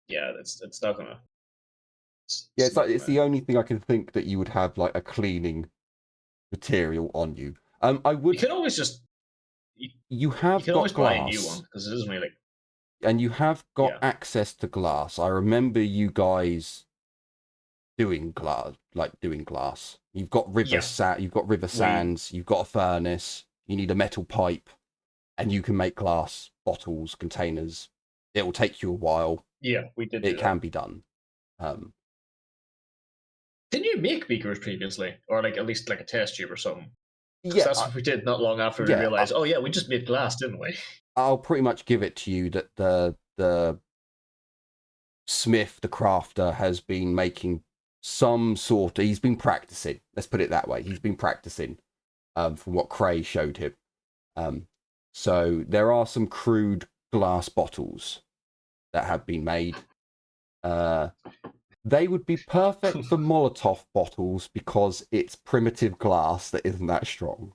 Yeah, it's not gonna. Yeah, it's like not it's gonna- the only thing I can think that you would have like a cleaning material on you. I You would. can always just. You You have can got always buy a new glass, one because it isn't really. and you have got Yeah. access to glass. I remember you guys doing glass, You've got river Yeah. You've got river sands. You've got a furnace. You need a metal pipe, and you can make glass bottles, containers. It will take you a while. Yeah, we did. Do It can be done. Didn't you make beakers previously, or like at least like a test tube or something? 'Cause Yeah, that's what we did not long after we yeah, realized. Oh yeah, we just made glass, didn't we? I'll pretty much give it to you that the Smith, the crafter, has been making some sort of. He's been practicing. Let's put it that way. He's been practicing, from what Cray showed him. So there are some crude glass bottles that have been made. They would be perfect for Molotov bottles because it's primitive glass that isn't that strong.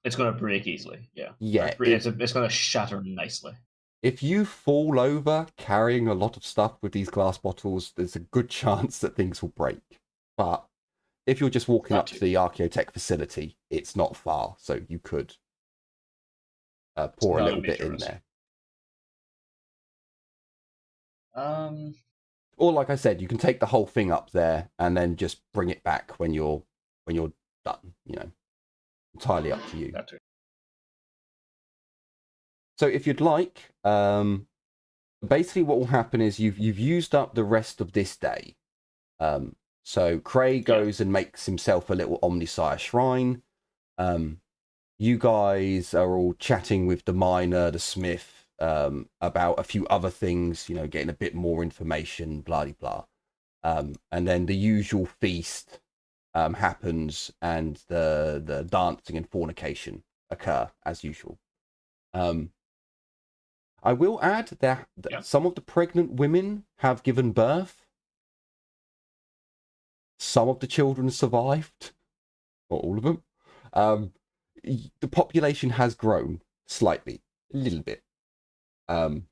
It's going to break easily. Yeah. Yeah, It's going to shatter nicely. If you fall over carrying a lot of stuff with these glass bottles, there's a good chance that things will break. But if you're just walking up to the Archaeotech facility, it's not far, so you could pour a little bit in there. Or like I said, you can take the whole thing up there and then just bring it back when you're done. Entirely up to you. So if you'd like, basically what will happen is you've used up the rest of this day. So Cray goes and makes himself a little Omnissiah shrine. You guys are all chatting with the miner, the smith, about a few other things, getting a bit more information, blah, blah, blah. And then the usual feast happens, and the dancing and fornication occur as usual. I will add that some of the pregnant women have given birth. Some of the children survived. Not all of them. The population has grown slightly, a little bit. And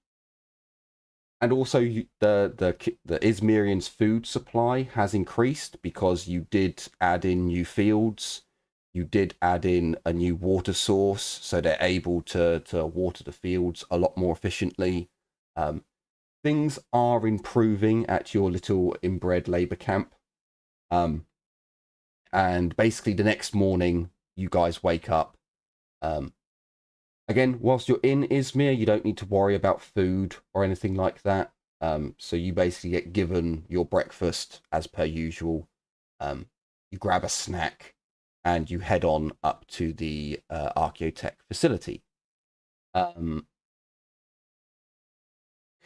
also the Izmirians' food supply has increased because you did add in new fields. You did add in a new water source, so they're able to water the fields a lot more efficiently. Things are improving at your little inbred labor camp. And basically the next morning, you guys wake up. Again, whilst you're in Izmir, you don't need to worry about food or anything like that. So you basically get given your breakfast as per usual. You grab a snack and you head on up to the Archaeotech facility.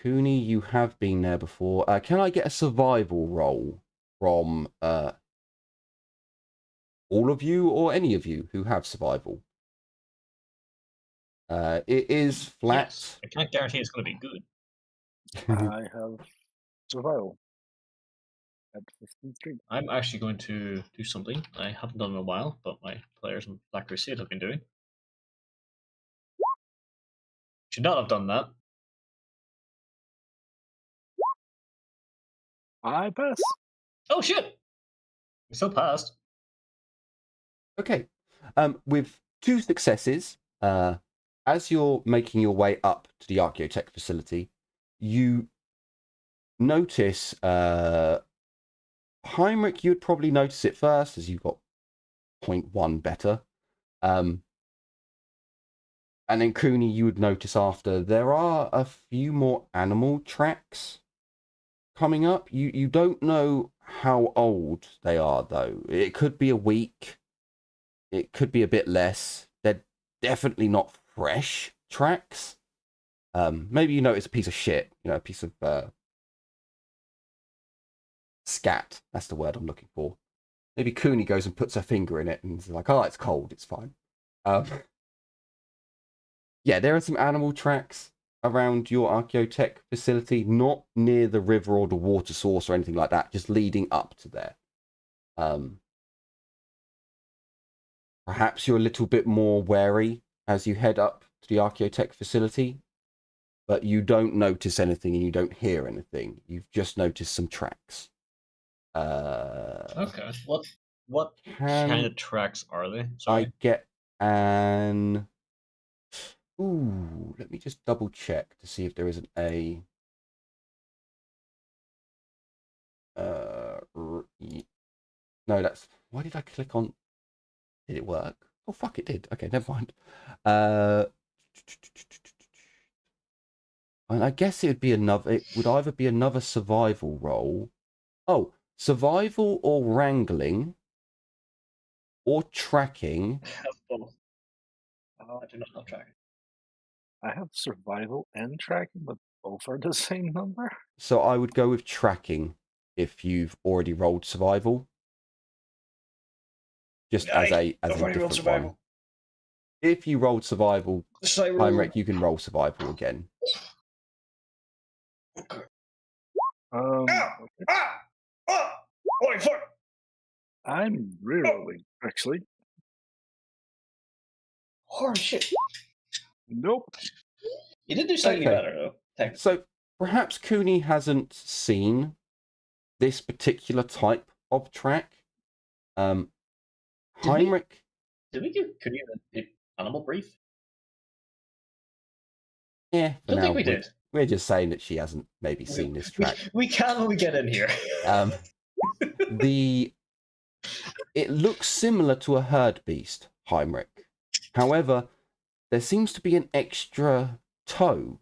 Cooney, you have been there before. Can I get a survival roll from all of you or any of you who have survival? It is flat. Yes. I can't guarantee it's going to be good. I have survival at 53. I'm actually going to do something I haven't done in a while, but my players in Black Crusade have been doing. Should not have done that. I pass. Oh shit! We still passed. Okay. With 2 successes, as you're making your way up to the Archaeotech facility, you notice Heinrich, you'd probably notice it first as you got 0.1 better. And then Cooney, you would notice after. There are a few more animal tracks coming up. You don't know how old they are, though. It could be a week. It could be a bit less. They're definitely not fresh tracks. Maybe you notice a piece of shit, a piece of scat. That's the word I'm looking for. Maybe Cooney goes and puts her finger in it and is like, oh, it's cold, it's fine. Yeah, there are some animal tracks around your Archaeotech facility, not near the river or the water source or anything like that, just leading up to there. Perhaps you're a little bit more wary as you head up to the Archaeotech facility, but you don't notice anything and you don't hear anything. You've just noticed some tracks. Okay. What kind of tracks are they? Sorry. I get an... Ooh, let me just double check to see if there isn't a... No, that's... Why did I click on... Did it work? Oh, fuck, it did. Okay, never mind. And I guess it would be another... It would either be another survival role. Oh, survival or wrangling or tracking. I have both. I do not have tracking. I have survival and tracking, but both are the same number. So I would go with tracking if you've already rolled survival. Just as a different one. If you rolled survival, Heinrich, you can roll survival again. Okay. Okay. Holy fuck! I'm rerolling, actually. Holy shit! Nope. You did do slightly Okay. better though. Technically. So perhaps Cooney hasn't seen this particular type of track. Heinrich. Did we give Cooney an animal brief? Yeah, for Don't now, think we did. we're just saying that she hasn't maybe seen this track. We can when we get in here. It looks similar to a herd beast, Heinrich. However, there seems to be an extra toe.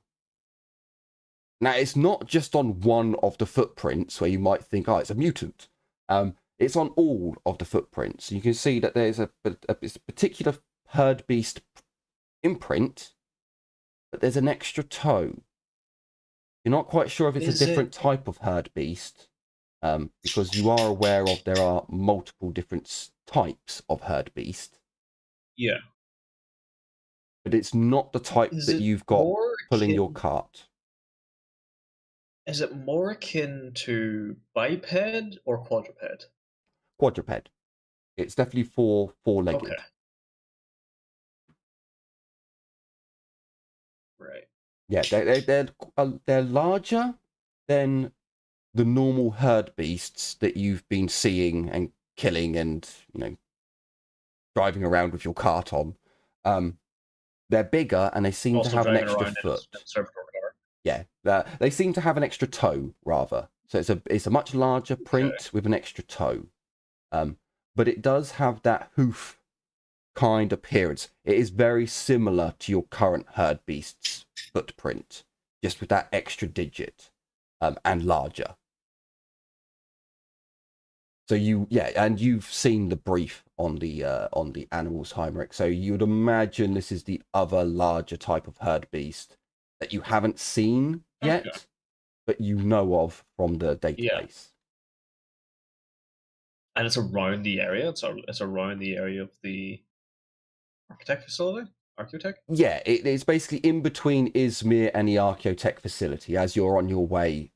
Now, it's not just on one of the footprints where you might think, oh, it's a mutant. It's on all of the footprints. You can see that there's a particular herd beast imprint, but there's an extra toe. You're not quite sure if it's a different type of herd beast, because you are aware of there are multiple different types of herd beast. Yeah. But it's not the type that you've got pulling your cart. Is it more akin to biped or quadruped? Quadruped. It's definitely four-legged. Okay. Right. Yeah, they're larger than the normal herd beasts that you've been seeing and killing and driving around with your cart on. They're bigger and they seem to have an extra foot. Yeah, they seem to have an extra toe rather. So it's a much larger print with an extra toe. But it does have that hoof kind appearance. It is very similar to your current herd beast's footprint, just with that extra digit and larger. So and you've seen the brief on the animals, Heinrich. So you would imagine this is the other larger type of herd beast that you haven't seen yet, but you know of from the database. Yeah. And it's around the area. It's around the area of the architect facility. Archaeotech? Yeah, it's basically in between Izmir and the Archaeotech facility. As you're on your way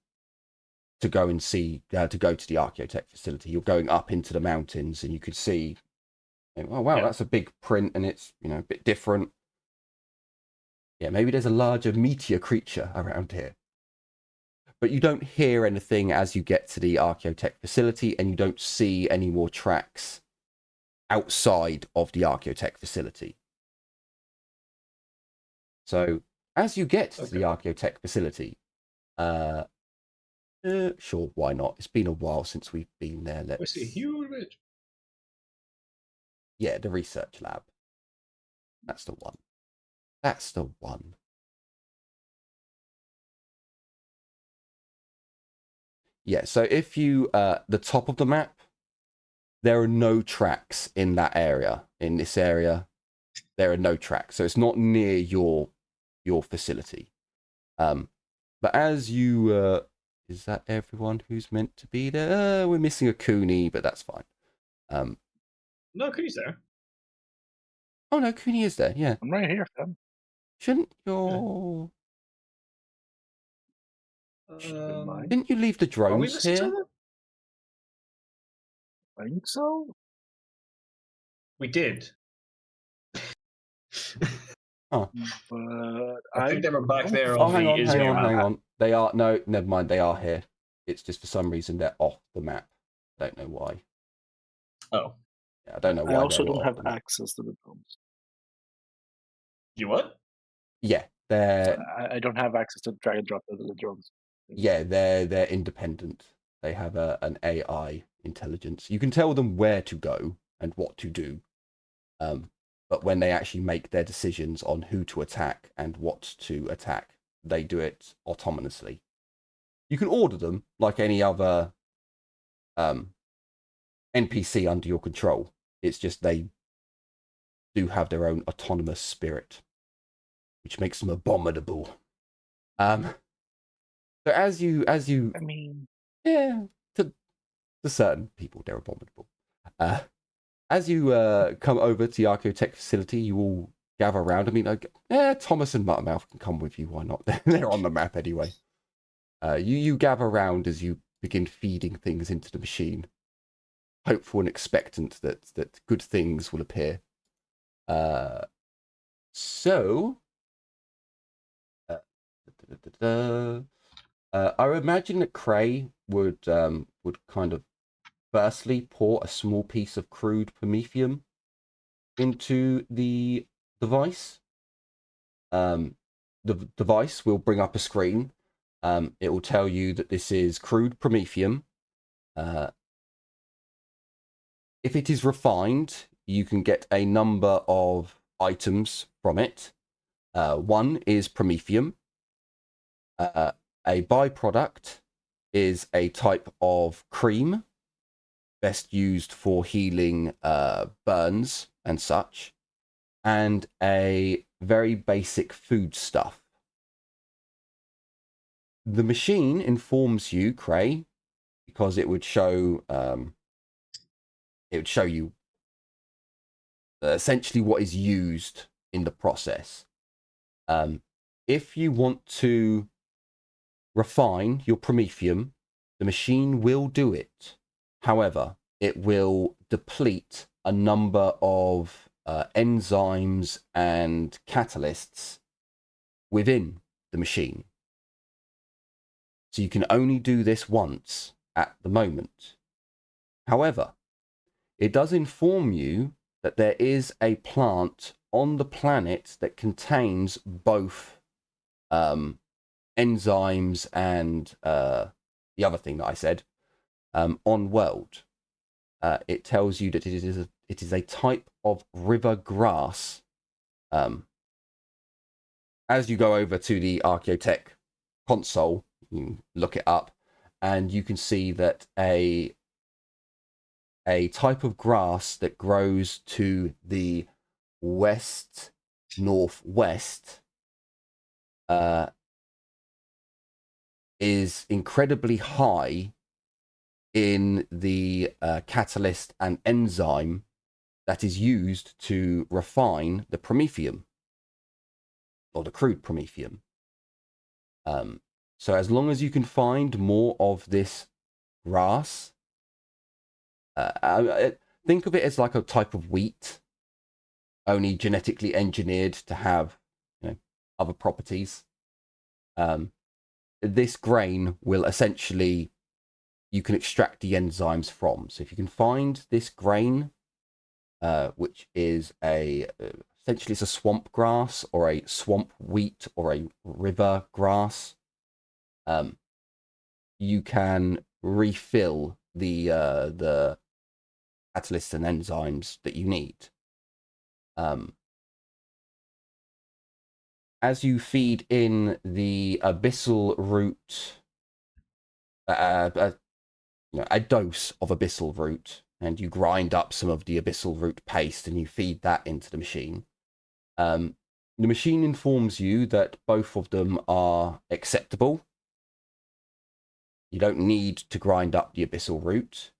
to go and see, to go to the Archaeotech facility, you're going up into the mountains, and you could see, oh wow, that's a big print, and it's a bit different. Yeah, maybe there's a larger meteor creature around here. But you don't hear anything as you get to the Archaeotech facility, and you don't see any more tracks outside of the Archaeotech facility. So as you get to the Archaeotech facility, sure, why not? It's been a while since we've been there. Let's see, huge. Yeah, the research lab. That's the one. That's the one. Yeah, so if you, the top of the map, there are no tracks in that area. In this area, there are no tracks, so it's not near your facility. But as you is that everyone who's meant to be there? We're missing a Cooney, but that's fine. No, Cooney's there. Oh no, Cooney is there. Yeah, I'm right here, fam. shouldn't your Mine? didn't you leave the Are we drones missing here? someone? I think so. We did. Huh. But I think they were back don't there Oh, on hang the on, hang Izmir on, map. hang on. They are no, never mind. They are here. It's just for some reason they're off the map. Don't know why. Oh, Yeah, I don't know I why also they were don't off have the map. access to the drones. you what? Yeah, they're I don't have access to drag and drop the drones. yeah, they're independent. They have an AI intelligence. You can tell them where to go and what to do. But when they actually make their decisions on who to attack and what to attack, they do it autonomously. You can order them like any other NPC under your control. It's just they do have their own autonomous spirit, which makes them abominable. So as you I mean, yeah, to certain people they're abominable. As you come over to the Archaeotech facility, you all gather around. I mean, like, Thomas and Muttermouth can come with you. Why not? They're on the map anyway. You gather around as you begin feeding things into the machine, hopeful and expectant that good things will appear. So, I would imagine that Cray would kind of firstly pour a small piece of crude promethium into the device. The device will bring up a screen. It will tell you that this is crude promethium. If it is refined, you can get a number of items from it. One is promethium. A byproduct is a type of cream best used for healing burns and such, and a very basic foodstuff. The machine informs you, Cray, because it would show you essentially what is used in the process. If you want to refine your promethium, the machine will do it. However, it will deplete a number of enzymes and catalysts within the machine. So you can only do this once at the moment. However, it does inform you that there is a plant on the planet that contains both enzymes and the other thing that I said on world. It tells you that it is a type of river grass. As you go over to the Archaeotech console, you can look it up, and you can see that a type of grass that grows to the west northwest is incredibly high in the catalyst and enzyme that is used to refine the promethium or the crude promethium. So as long as you can find more of this grass, think of it as like a type of wheat, only genetically engineered to have, other properties. This grain will essentially, you can extract the enzymes from. So if you can find this grain, which is essentially it's a swamp grass or a swamp wheat or a river grass, you can refill the catalysts and enzymes that you need. As you feed in the abyssal root, a dose of abyssal root, and you grind up some of the abyssal root paste and you feed that into the machine, The machine informs you that both of them are acceptable. You don't need to grind up the abyssal root.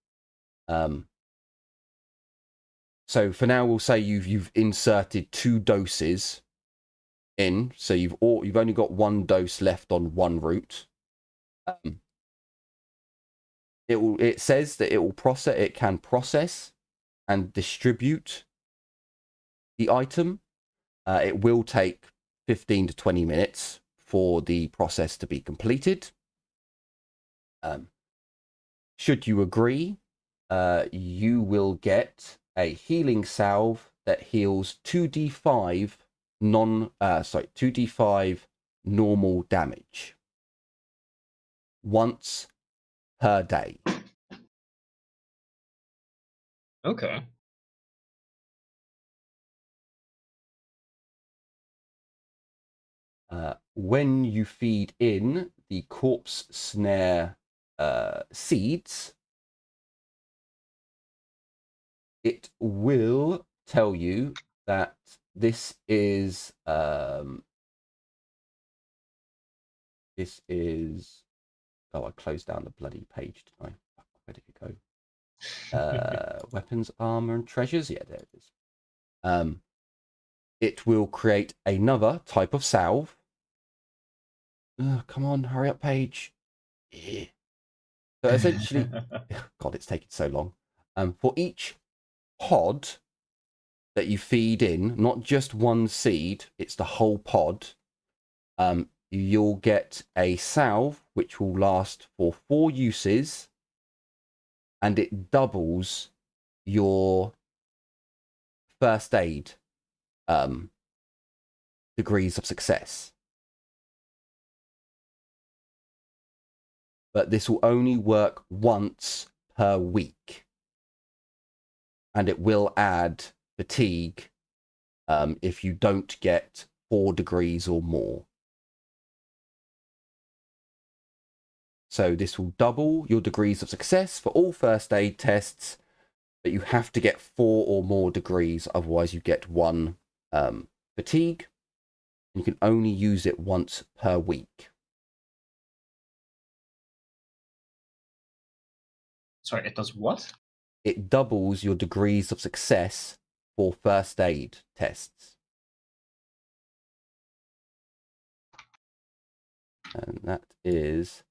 So for now, we'll say you've inserted 2 doses in, so you've only got 1 dose left on 1 root. It says that it can process and distribute the item. It will take 15 to 20 minutes for the process to be completed. Should you agree, you will get a healing salve that heals 2d5 2d5 normal damage once per day. Okay. When you feed in the corpse snare seeds, it will tell you that this is oh, I closed down the bloody page, didn't I? Where did it go? Weapons, armor, and treasures. Yeah, there it is. It will create another type of salve. Come on, hurry up, page. Yeah. So essentially, God, it's taking so long. For each pod that you feed in, not just one seed, it's the whole pod. You'll get a salve which will last for 4 uses, and it doubles your first aid degrees of success. But this will only work once per week, and it will add fatigue if you don't get 4 degrees or more. So this will double your degrees of success for all first aid tests, but you have to get 4 or more degrees, otherwise you get 1 fatigue. You can only use it once per week. Sorry, it does what? It doubles your degrees of success for first aid tests. And that is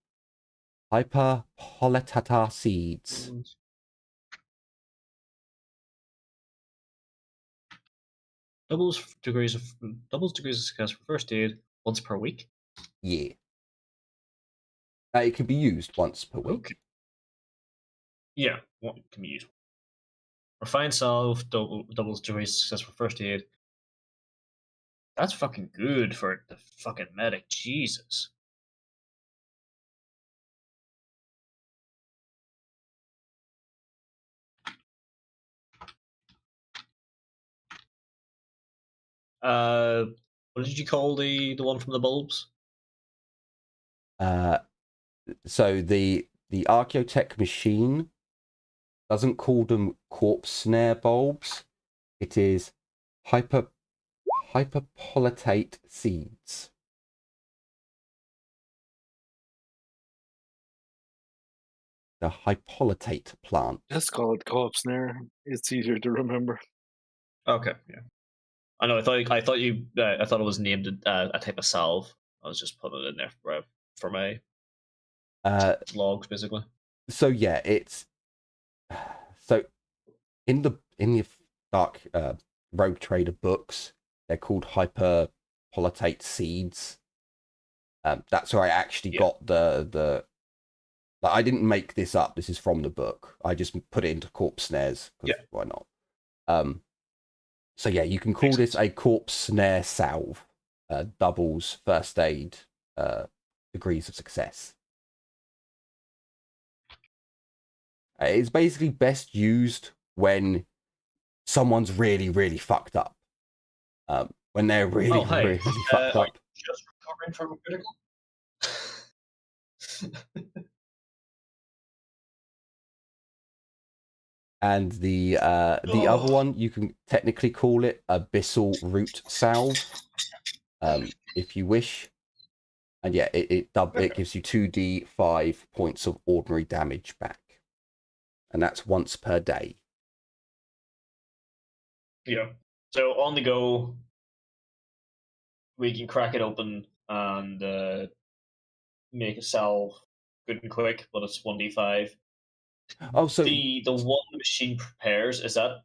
Hyperpoletata seeds. Doubles degrees of success for first aid once per week. Yeah. It can be used once per week. Okay. Yeah, what can be used? Refined salve doubles degrees of success for first aid. That's fucking good for the fucking medic. Jesus. What did you call the one from the bulbs? So the Archaeotech machine doesn't call them corpse snare bulbs. It is hyperpolitate seeds. The hypolitate plant. Let's call it co-op snare. It's easier to remember. Okay, yeah. I know. I thought you. I thought it was named a type of salve. I was just putting it in there for my logs, basically. So yeah, it's so in the Dark Rogue Trader books, they're called hyperpolitate seeds. That's where I actually got the. Like, I didn't make this up. This is from the book. I just put it into corpse snares. Yeah. Why not? So yeah, you can call this a corpse snare salve. Doubles first aid degrees of success. It's basically best used when someone's really, really fucked up. When they're really, really fucked up. Just recovering from a critical. And the other one, you can technically call it Abyssal Root Salve, if you wish. And yeah, it gives you 2d5 points of ordinary damage back. And that's once per day. Yeah. So on the go, we can crack it open and make a salve good and quick, but it's 1d5. Oh, so the one the machine prepares, is that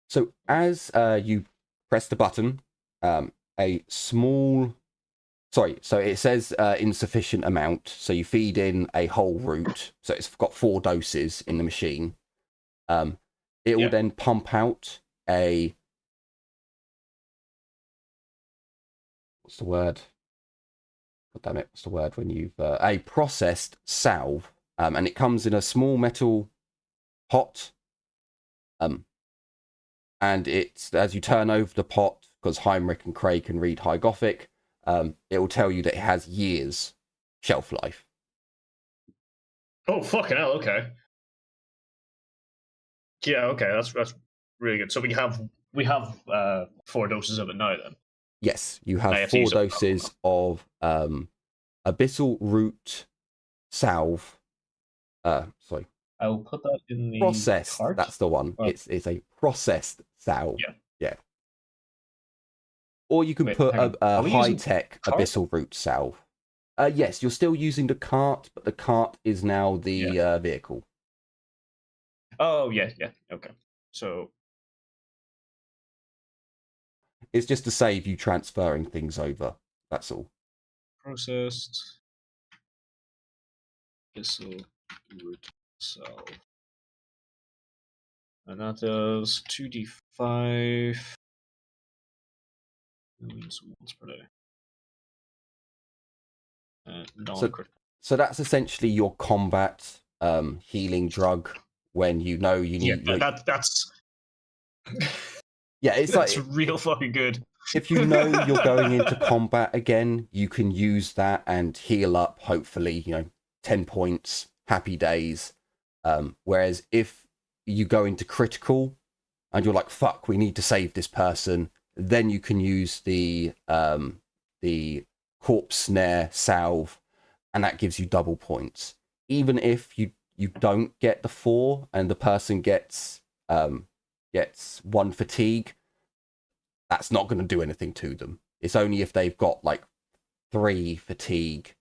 so as you press the button, a small, sorry, so it says insufficient amount. So you feed in a whole root. So it's got 4 doses in the machine. It will then pump out a, what's the word? God damn it, what's the word when you've a processed salve, and it comes in a small metal pot. And it's, as you turn over the pot, because Heinrich and Craig can read High Gothic, it will tell you that it has years shelf life. Oh, fucking hell, okay. Yeah, okay, that's really good. So we have 4 doses of it now then. Yes, you I have have to 4 use it. doses of Abyssal Root Salve. Sorry, I'll put that in the processed. cart. That's the one. Oh. It's a processed salve. Yeah. Or you can put hang on. a Are we using high-tech cart? Abyssal Root Salve. Yes, you're still using the cart, but the cart is now the vehicle. Oh, yeah, okay. So It's just to save you transferring things over. That's all. processed Abyssal Root Salve. And that does 2d5. Millions once per day. Non-critical. So that's essentially your combat healing drug when you know you need. That's yeah, it's that's like real fucking good. if you know you're going into combat again, you can use that and heal up. Hopefully, 10 points, happy days. Whereas if you go into critical and you're like, fuck, we need to save this person, then you can use the corpse snare salve, and that gives you double points. Even if you don't get the 4 and the person gets 1 fatigue, that's not going to do anything to them. It's only if they've got like 3 fatigue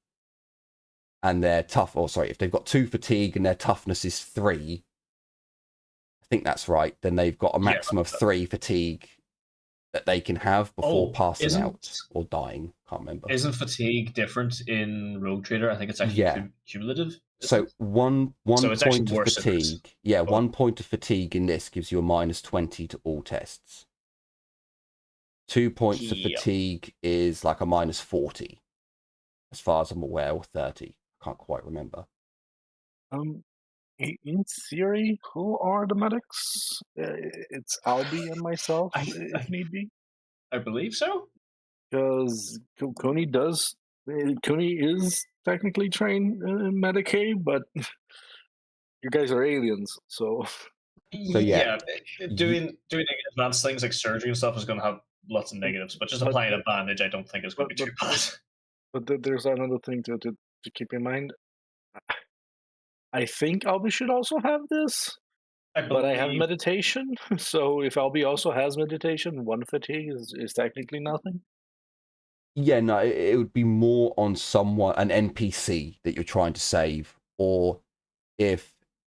and they're tough, or sorry, if they've got 2 fatigue and their toughness is 3, I think that's right, then they've got a maximum of 3 fatigue that they can have before passing out or dying. Can't remember. Isn't fatigue different in Rogue Trader? I think it's actually cumulative. So one So it's point of worse than this. fatigue. Yeah, 1 point of fatigue in this gives you a -20 to all tests. 2 points of fatigue is like a -40, as far as I'm aware, or 30. Can't quite remember. In theory, who are the medics? It's Albie and myself, if need be. I believe so. Because Coney is technically trained in Medicaid, but you guys are aliens, so. Doing advanced things like surgery and stuff is going to have lots of negatives, but just applying a bandage, I don't think is going to be too bad. But there's another thing to keep in mind. I think Albie should also have this, but I have meditation. So if Albie also has meditation, 1 fatigue is technically nothing. Yeah, no, it would be more on an NPC that you're trying to save, or if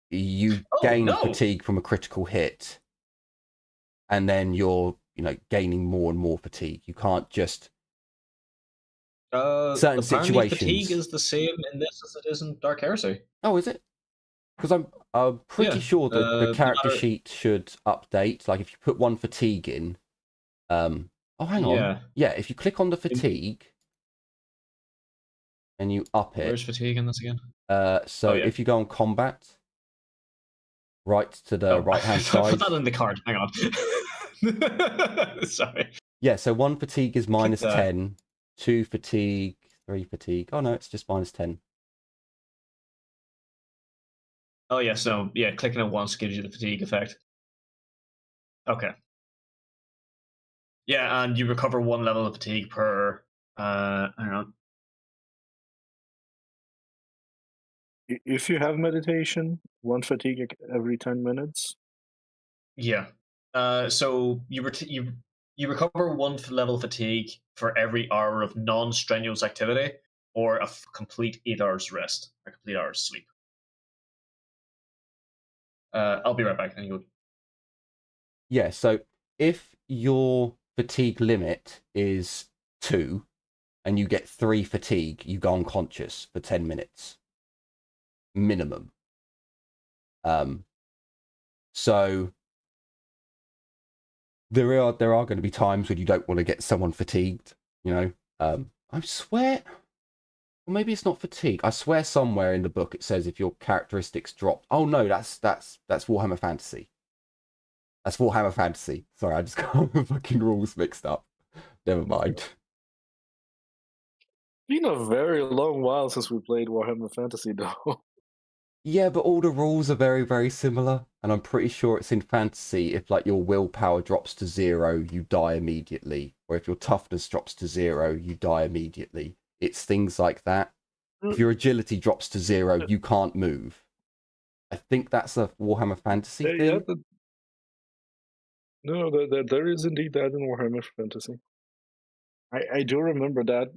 you gain fatigue from a critical hit, and then you're gaining more and more fatigue. You can't just certain situations. Fatigue is the same in this as it is in Dark Heresy. Oh, is it? Because I'm pretty sure the character sheet should update. Like if you put 1 fatigue in, oh, hang on. Yeah, if you click on the fatigue and you up it. Where's fatigue in this again? If you go on combat, right to the right-hand side. Put that in the card. Hang on. Sorry. Yeah, so 1 fatigue is -10, 2 fatigue, 3 fatigue. Oh no, it's just -10. Oh yeah, so yeah, clicking it once gives you the fatigue effect. Okay. Yeah, and you recover 1 level of fatigue per I don't know. If you have meditation, 1 fatigue every 10 minutes. Yeah. So you recover 1 level fatigue for every hour of non-strenuous activity or a complete 8 hours rest, a complete hour's sleep. I'll be right back. And you. Yeah, so if your fatigue limit is 2 and you get 3 fatigue, you go unconscious for 10 minutes minimum. So there are going to be times when you don't want to get someone fatigued, you know. I swear, or maybe it's not fatigue. I swear somewhere in the book it says if your characteristics drop. Oh no, that's Warhammer Fantasy. That's Warhammer Fantasy. Sorry, I just got the fucking rules mixed up. Never mind. Been a very long while since we played Warhammer Fantasy, though. Yeah, but all the rules are very, very similar, and I'm pretty sure it's in fantasy. If like your willpower drops to 0, you die immediately, or if your toughness drops to 0, you die immediately. It's things like that. If your agility drops to 0, you can't move. I think that's a Warhammer Fantasy thing. Yeah, there is indeed that in Warhammer Fantasy. I do remember that.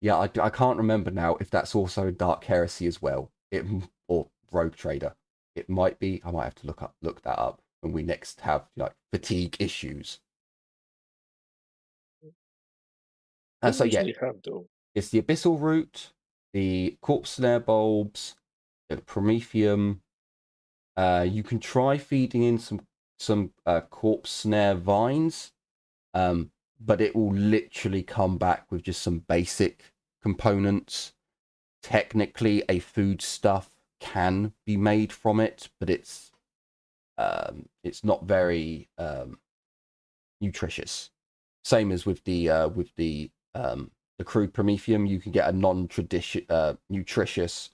Yeah, I can't remember now if that's also in Dark Heresy as well. Or Rogue Trader. It might be. I might have to look that up when we next have like fatigue issues. So yeah, it's the Abyssal Root, the Corpse Snare Bulbs, the Promethium. You can try feeding in some Corpse Snare Vines, but it will literally come back with just some basic components. Technically, a food stuff can be made from it, but it's not very nutritious. Same as with the crude Promethium, you can get a nutritious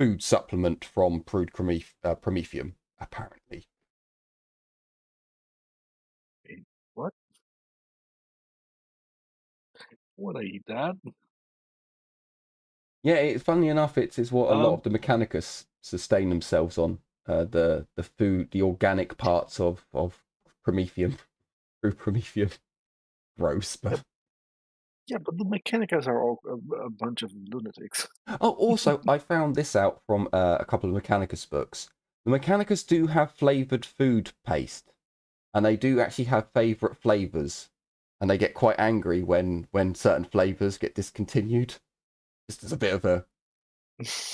food supplement from crude Promethium, apparently. What? Would I eat that? Yeah, funnily enough, it's what a lot of the Mechanicus sustain themselves on. The food, the organic parts of Promethium, through Promethium. Gross, but yeah, but the Mechanicus are all a bunch of lunatics. Oh, also, I found this out from a couple of Mechanicus books. The Mechanicus do have flavored food paste, and they do actually have favorite flavors, and they get quite angry when certain flavors get discontinued. Just as a bit of a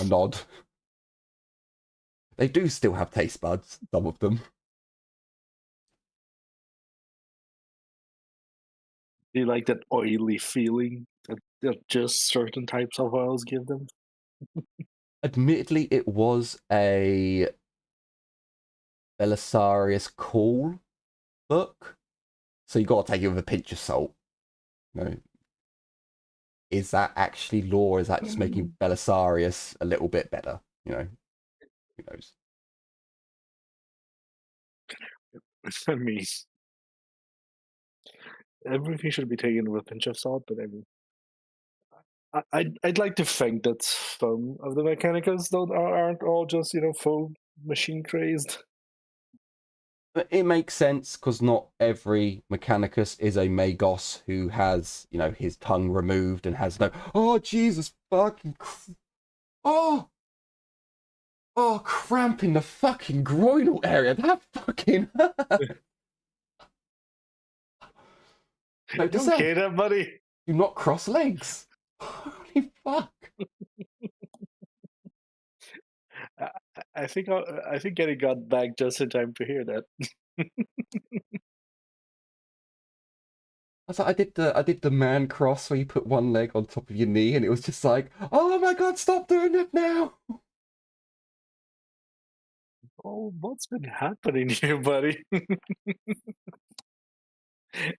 nod. They do still have taste buds, some of them. Do you like that oily feeling that just certain types of oils give them? Admittedly, it was a Belisarius Call book, so you got to take it with a pinch of salt. You know, is that actually lore? Is that just making Belisarius a little bit better? You know, who knows? I mean, everything should be taken with a pinch of salt, but I mean, I'd like to think that some of the Mechanicus aren't all just full machine crazed. It makes sense because not every Mechanicus is a Magos who has his tongue removed and has no Jesus fucking cramp in the fucking groinal area. That fucking hurt. Don't care that, buddy. Do not cross legs. Holy fuck. I think getting got back just in time to hear that. I did the man cross where you put one leg on top of your knee, and it was just like, oh my god, stop doing it now. Oh, what's been happening here, buddy? Is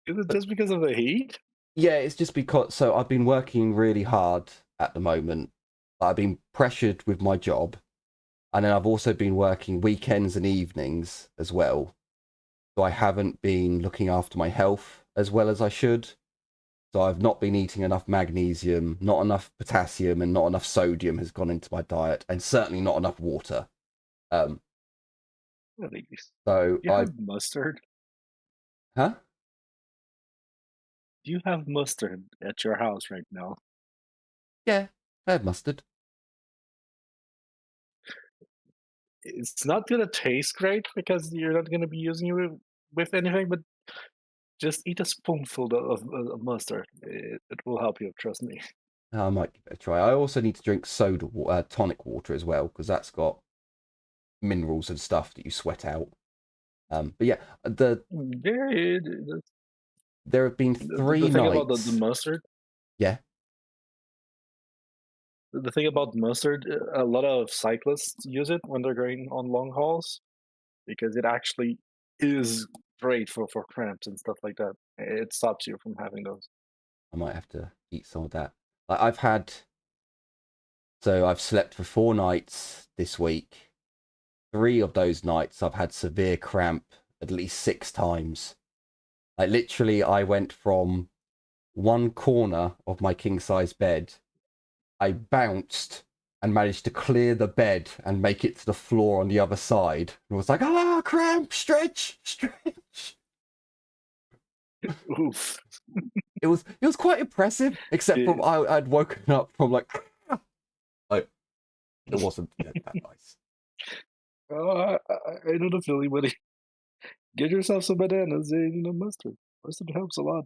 it just because of the heat? Yeah, it's just because. So I've been working really hard at the moment. I've been pressured with my job, And then I've also been working weekends and evenings as well. So I haven't been looking after my health as well as I should. So I've not been eating enough magnesium, not enough potassium, and not enough sodium has gone into my diet, and certainly not enough water. Really? So You I, have mustard? huh? Do you have mustard at your house right now? Yeah, I have mustard. It's not gonna taste great because you're not gonna be using it with anything, but just eat a spoonful of mustard. It will help you, trust me. I might give it a try. I also need to drink tonic water as well, because that's got minerals and stuff that you sweat out. But yeah, Yeah, there have been the 3 thing about the nights. mustard, Yeah, the thing about mustard, a lot of cyclists use it when they're going on long hauls because it actually is great for cramps and stuff like that. It stops you from having those. I might have to eat some of that. Like I've slept for 4 nights this week. 3 of those nights I've had severe cramp at least 6 times. Like literally, I went from one corner of my king size bed. I bounced and managed to clear the bed and make it to the floor on the other side. And was like, cramp, stretch. Oof. It was quite impressive, except for I'd woken up from like it wasn't that nice. I know the feeling, buddy. Get yourself some bananas and mustard. Mustard helps a lot.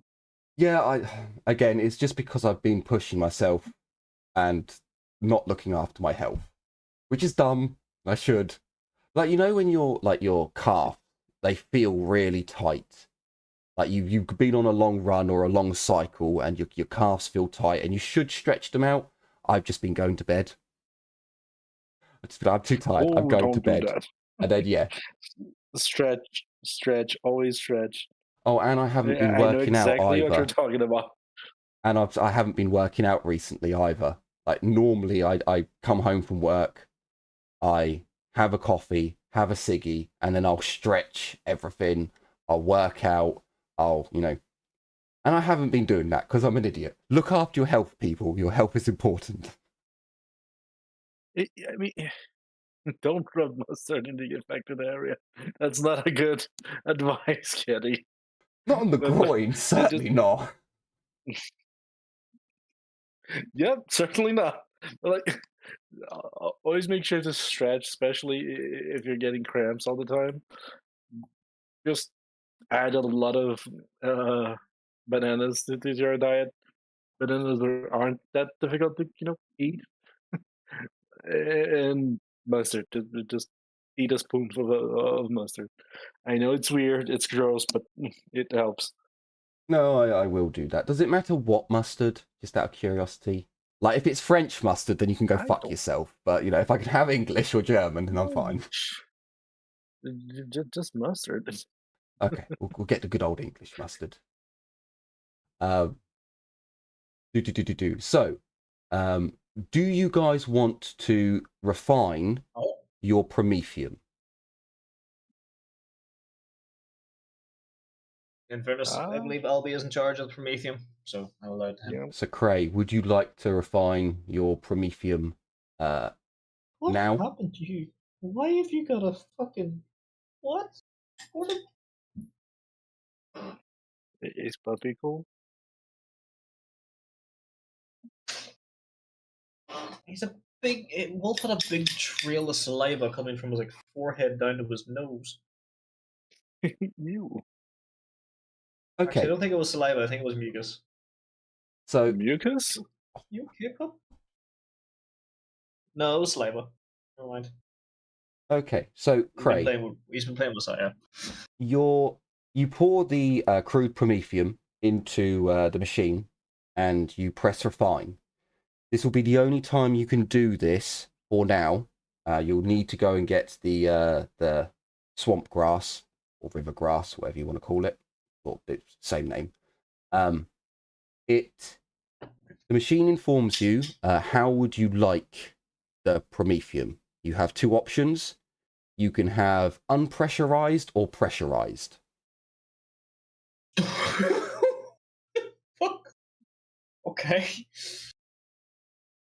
Yeah, again, it's just because I've been pushing myself and not looking after my health, which is dumb. I should. Like, you know, when your calf, they feel really tight. Like you've been on a long run or a long cycle and your calves feel tight and you should stretch them out. I've just been going to bed. I'm too tired. I'm going to Don't do bed. that. And then, yeah. Stretch, always stretch. Oh, and I haven't been I know working out exactly what you're either. talking about. And I haven't been working out recently either. Like, normally I come home from work, I have a coffee, have a ciggy, and then I'll stretch everything. I'll work out. And I haven't been doing that because I'm an idiot. Look after your health, people. Your health is important. I mean, don't rub mustard in the affected area. That's not a good advice, Kenny. Not on the groin, certainly not. Yep, certainly not. Like, always make sure to stretch, especially if you're getting cramps all the time. Just add a lot of bananas to your diet. Bananas aren't that difficult to eat, and mustard. Just eat a spoonful of mustard. I know it's weird, it's gross, but it helps. No, I will do that. Does it matter what mustard? Just out of curiosity. Like, if it's French mustard, then you can go I fuck don't- yourself. But, if I can have English or German, then I'm fine. Just mustard. Okay, we'll get the good old English mustard. So, do you guys want to refine your Prometheum? In fairness, I believe Albie is in charge of the Prometheum, so I'll allow it to him. Yeah. So, Cray, would you like to refine your Prometheum What now? happened to you? Why have you got a fucking... What? Is puppy cool? He's a big... Wolf had a big trail of saliva coming from his forehead down to his nose. You. Okay. Actually, I don't think it was saliva, I think it was mucus. So, Mucus? You okay, pup? No, it was saliva. Never mind. okay. So, Cray, He's been playing with Messiah. you pour the crude Prometheum into the machine and you press refine. This will be the only time you can do this for now. You'll need to go and get the swamp grass or river grass, whatever you want to call it, or it's same name. The machine informs you how would you like the Prometheum. You have two options. You can have unpressurized or pressurized. Fuck. Okay.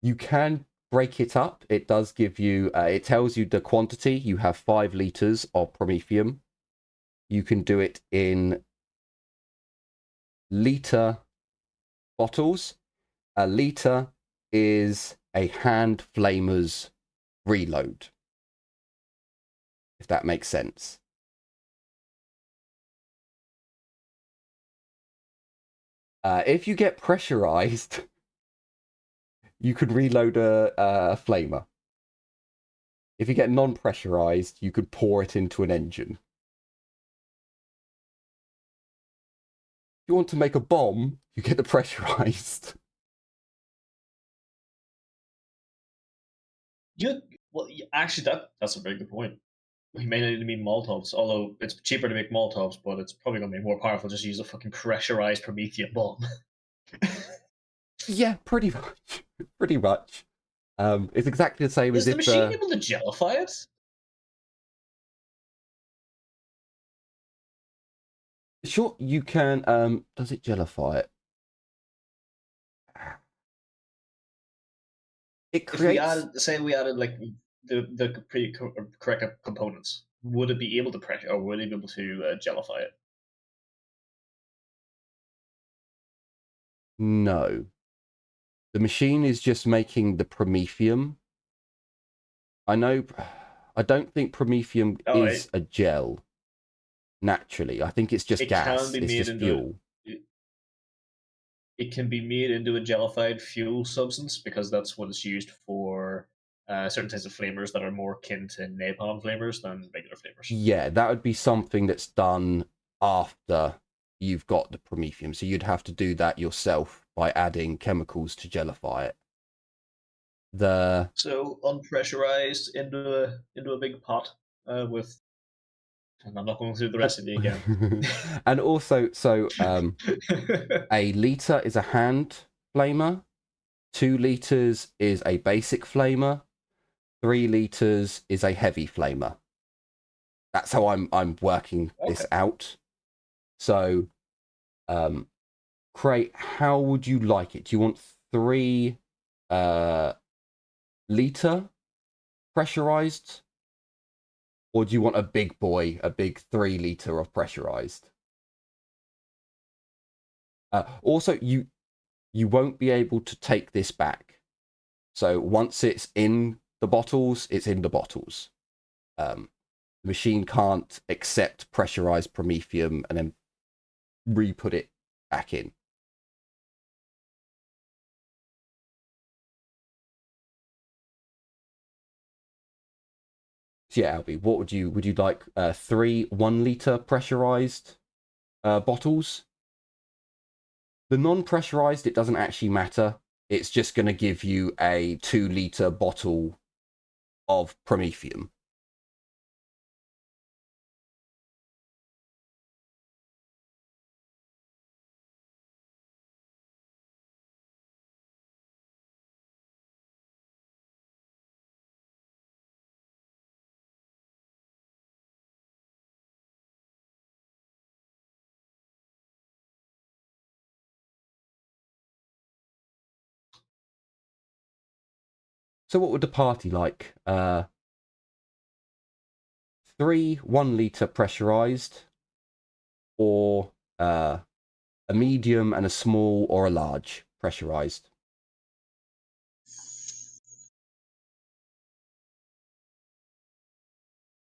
You can break it up. It does give you, it tells you the quantity. You have 5 liters of promethium. You can do it in liter bottles. A liter is a hand flamer's reload, if that makes sense. If you get pressurized, you could reload a flamer. If you get non-pressurized, you could pour it into an engine. If you want to make a bomb, you get the pressurized. Well, actually, that's a very good point. We may need to make Molotovs, although it's cheaper to make Molotovs, but it's probably going to be more powerful just to use a fucking pressurized Promethean bomb. Yeah, pretty much. Pretty much. It's exactly the same Is as the if... machine able to gellify it? Sure, you can... does it gellify it? It creates... If we added like the correct components, would it be able to pressure, or would it be able to gellify it? No. The machine is just making the promethium. I don't think promethium is a gel. Naturally, I think it's just gas. It's just fuel. It can be made into a jellified fuel substance because that's what it's used for certain types of flamers that are more akin to napalm flamers than regular flamers. Yeah, that would be something that's done after you've got the promethium. So you'd have to do that yourself by adding chemicals to gellify it. So unpressurized into a big pot with. And I'm not going through the recipe again. And also, so a liter is a hand flamer, 2 liters is a basic flamer, 3 liters is a heavy flamer. That's how I'm working this out. So, Cray, how would you like it? Do you want 3 liter pressurized? Or do you want a big boy, a big 3 liter of pressurized? Also, you won't be able to take this back. So once it's in the bottles, it's in the bottles. The machine can't accept pressurized promethium and then re-put it back in. So yeah, Albie, what would you like? 3 1 liter pressurized bottles. The non-pressurized, it doesn't actually matter. It's just going to give you a 2 liter bottle of promethium. So what would the party like? 3 1 liter pressurized, or a medium and a small or a large pressurized?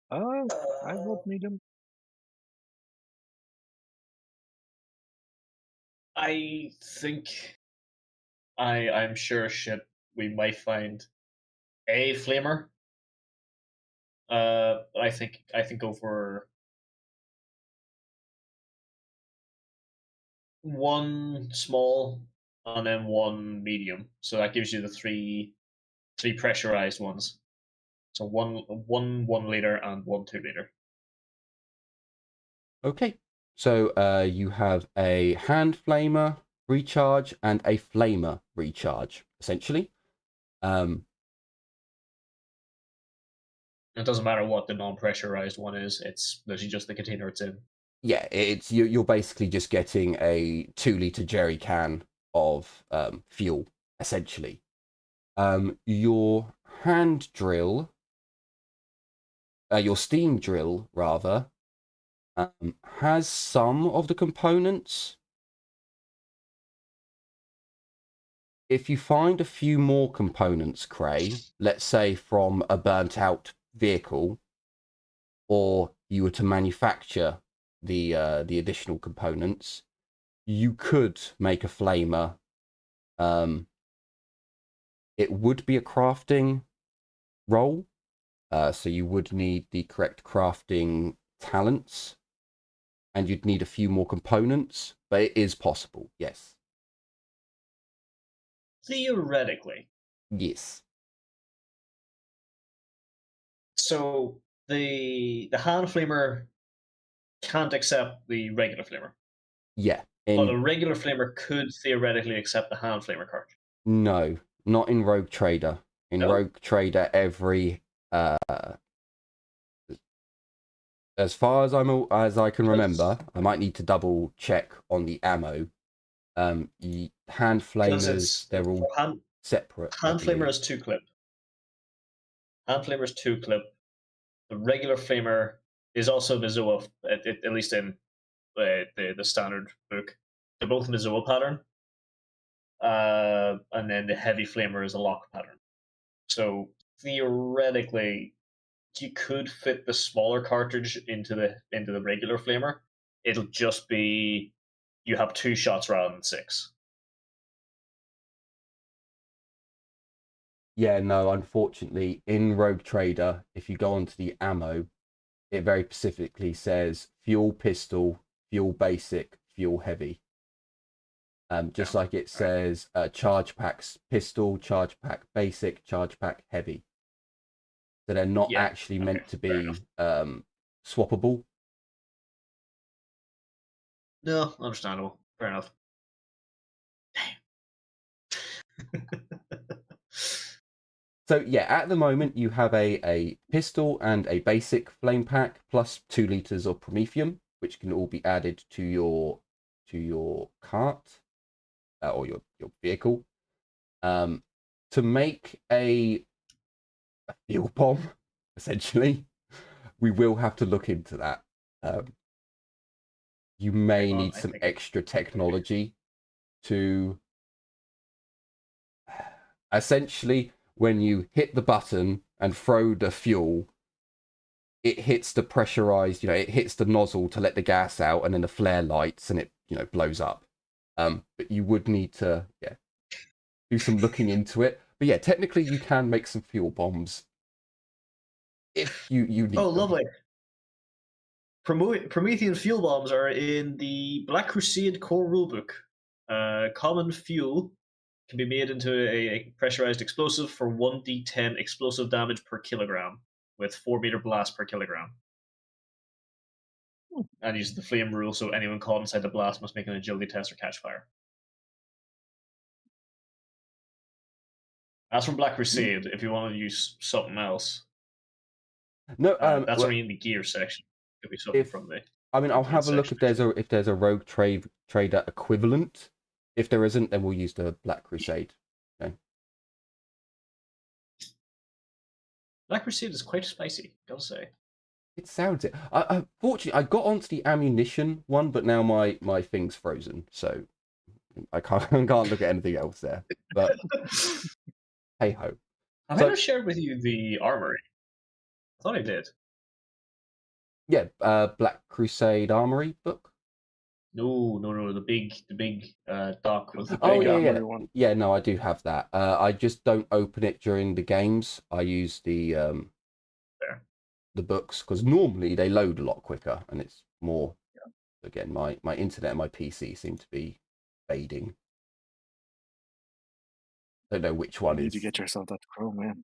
I vote medium. I think I'm sure shit we might find a flamer. I think go for 1 small and then 1 medium. So that gives you the three pressurized ones. So one liter and 1 2 liter. Okay, so you have a hand flamer recharge and a flamer recharge, essentially. It doesn't matter what the non-pressurized one is. It's literally just the container it's in. Yeah, it's you're basically just getting a 2 liter jerry can of fuel, essentially. Your hand drill, your steam drill rather, has some of the components. If you find a few more components, Cray, let's say from a burnt out vehicle, or you were to manufacture the additional components, you could make a flamer. It would be a crafting role, so you would need the correct crafting talents, and you'd need a few more components, but it is possible, yes. Theoretically. Yes. So the hand flamer can't accept the regular flamer. Yeah. But a regular flamer could theoretically accept the hand flamer cartridge. No, not in Rogue Trader. In Rogue Trader, every as far as as I can remember, I might need to double check on the ammo. Hand flamers, they're all separate. Hand flamer is 2-clip. Hand flamer is 2-clip. The regular flamer is also Mizuo, at least in the standard book. They're both Mizuo pattern. And then the heavy flamer is a lock pattern. So theoretically, you could fit the smaller cartridge into the regular flamer. It'll just be you have 2 shots rather than 6. Yeah, no, unfortunately, in Rogue Trader, if you go onto the ammo, it very specifically says fuel pistol, fuel basic, fuel heavy. Just like it says charge packs pistol, charge pack basic, charge pack heavy. So they're not actually meant to be swappable. No, understandable. Fair enough. So yeah, at the moment you have a pistol and a basic flame pack plus 2 liters of promethium, which can all be added to your cart or your vehicle. To make a fuel bomb, essentially, we will have to look into that. You may need some extra technology to essentially, when you hit the button and throw the fuel, it hits the pressurized, it hits the nozzle to let the gas out, and then the flare lights and it, blows up. But you would need to, do some looking into it. But yeah, technically you can make some fuel bombs if you need them. Lovely. Promethean fuel bombs are in the Black Crusade core rulebook. Common fuel can be made into a pressurized explosive for 1d10 explosive damage per kilogram, with 4-meter blast per kilogram. And use the flame rule, so anyone caught inside the blast must make an agility test or catch fire. That's from Black Crusade. If you want to use something else, no, that's only in the gear section. Could be something from the. I mean, I'll have a look if there's a Rogue Trader equivalent. If there isn't, then we'll use the Black Crusade. Okay. Black Crusade is quite spicy, gotta say. It sounds it. Fortunately, I got onto the ammunition one, but now my thing's frozen, so I can't look at anything else there. But hey ho. I might have shared with you the armory. I thought I did. Yeah, Black Crusade Armory book. No, the big dock with the Oh big yeah. one. Yeah, no, I do have that. I just don't open it during the games. I use the books because normally they load a lot quicker and it's more. Again, my internet and my PC seem to be fading. Don't know which one you is. need to get yourself that Chrome, man.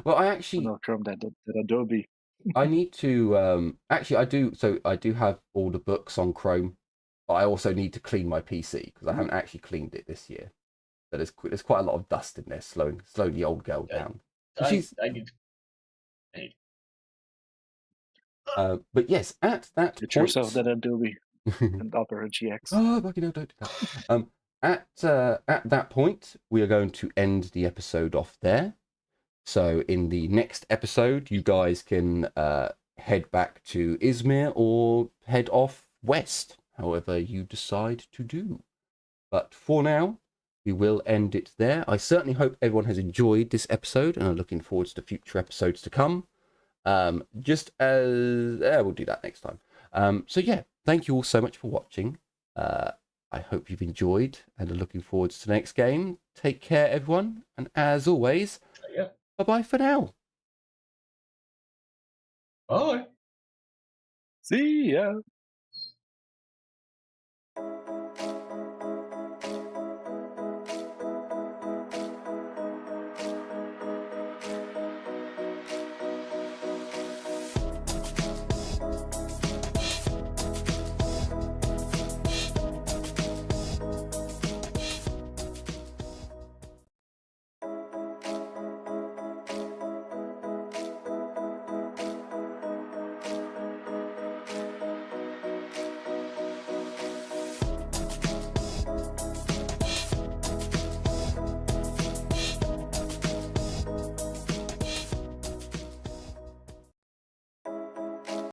Well, I actually. No Chrome, that Adobe. I need to actually I do. So I do have all the books on Chrome, but I also need to clean my PC because I haven't actually cleaned it this year. So there's quite a lot of dust in there, slowing the old girl down. I need. But yes, at that Get point, yourself that Adobe and Opera GX. oh, fucking hell, don't do that. At that point, we are going to end the episode off there. So in the next episode, you guys can head back to Izmir or head off west, however you decide to do. But for now, we will end it there. I certainly hope everyone has enjoyed this episode and are looking forward to future episodes to come. Just as we'll do that next time. So yeah, thank you all so much for watching. I hope you've enjoyed and are looking forward to the next game. Take care, everyone, and as always, Yeah. bye-bye for now. Bye. See ya.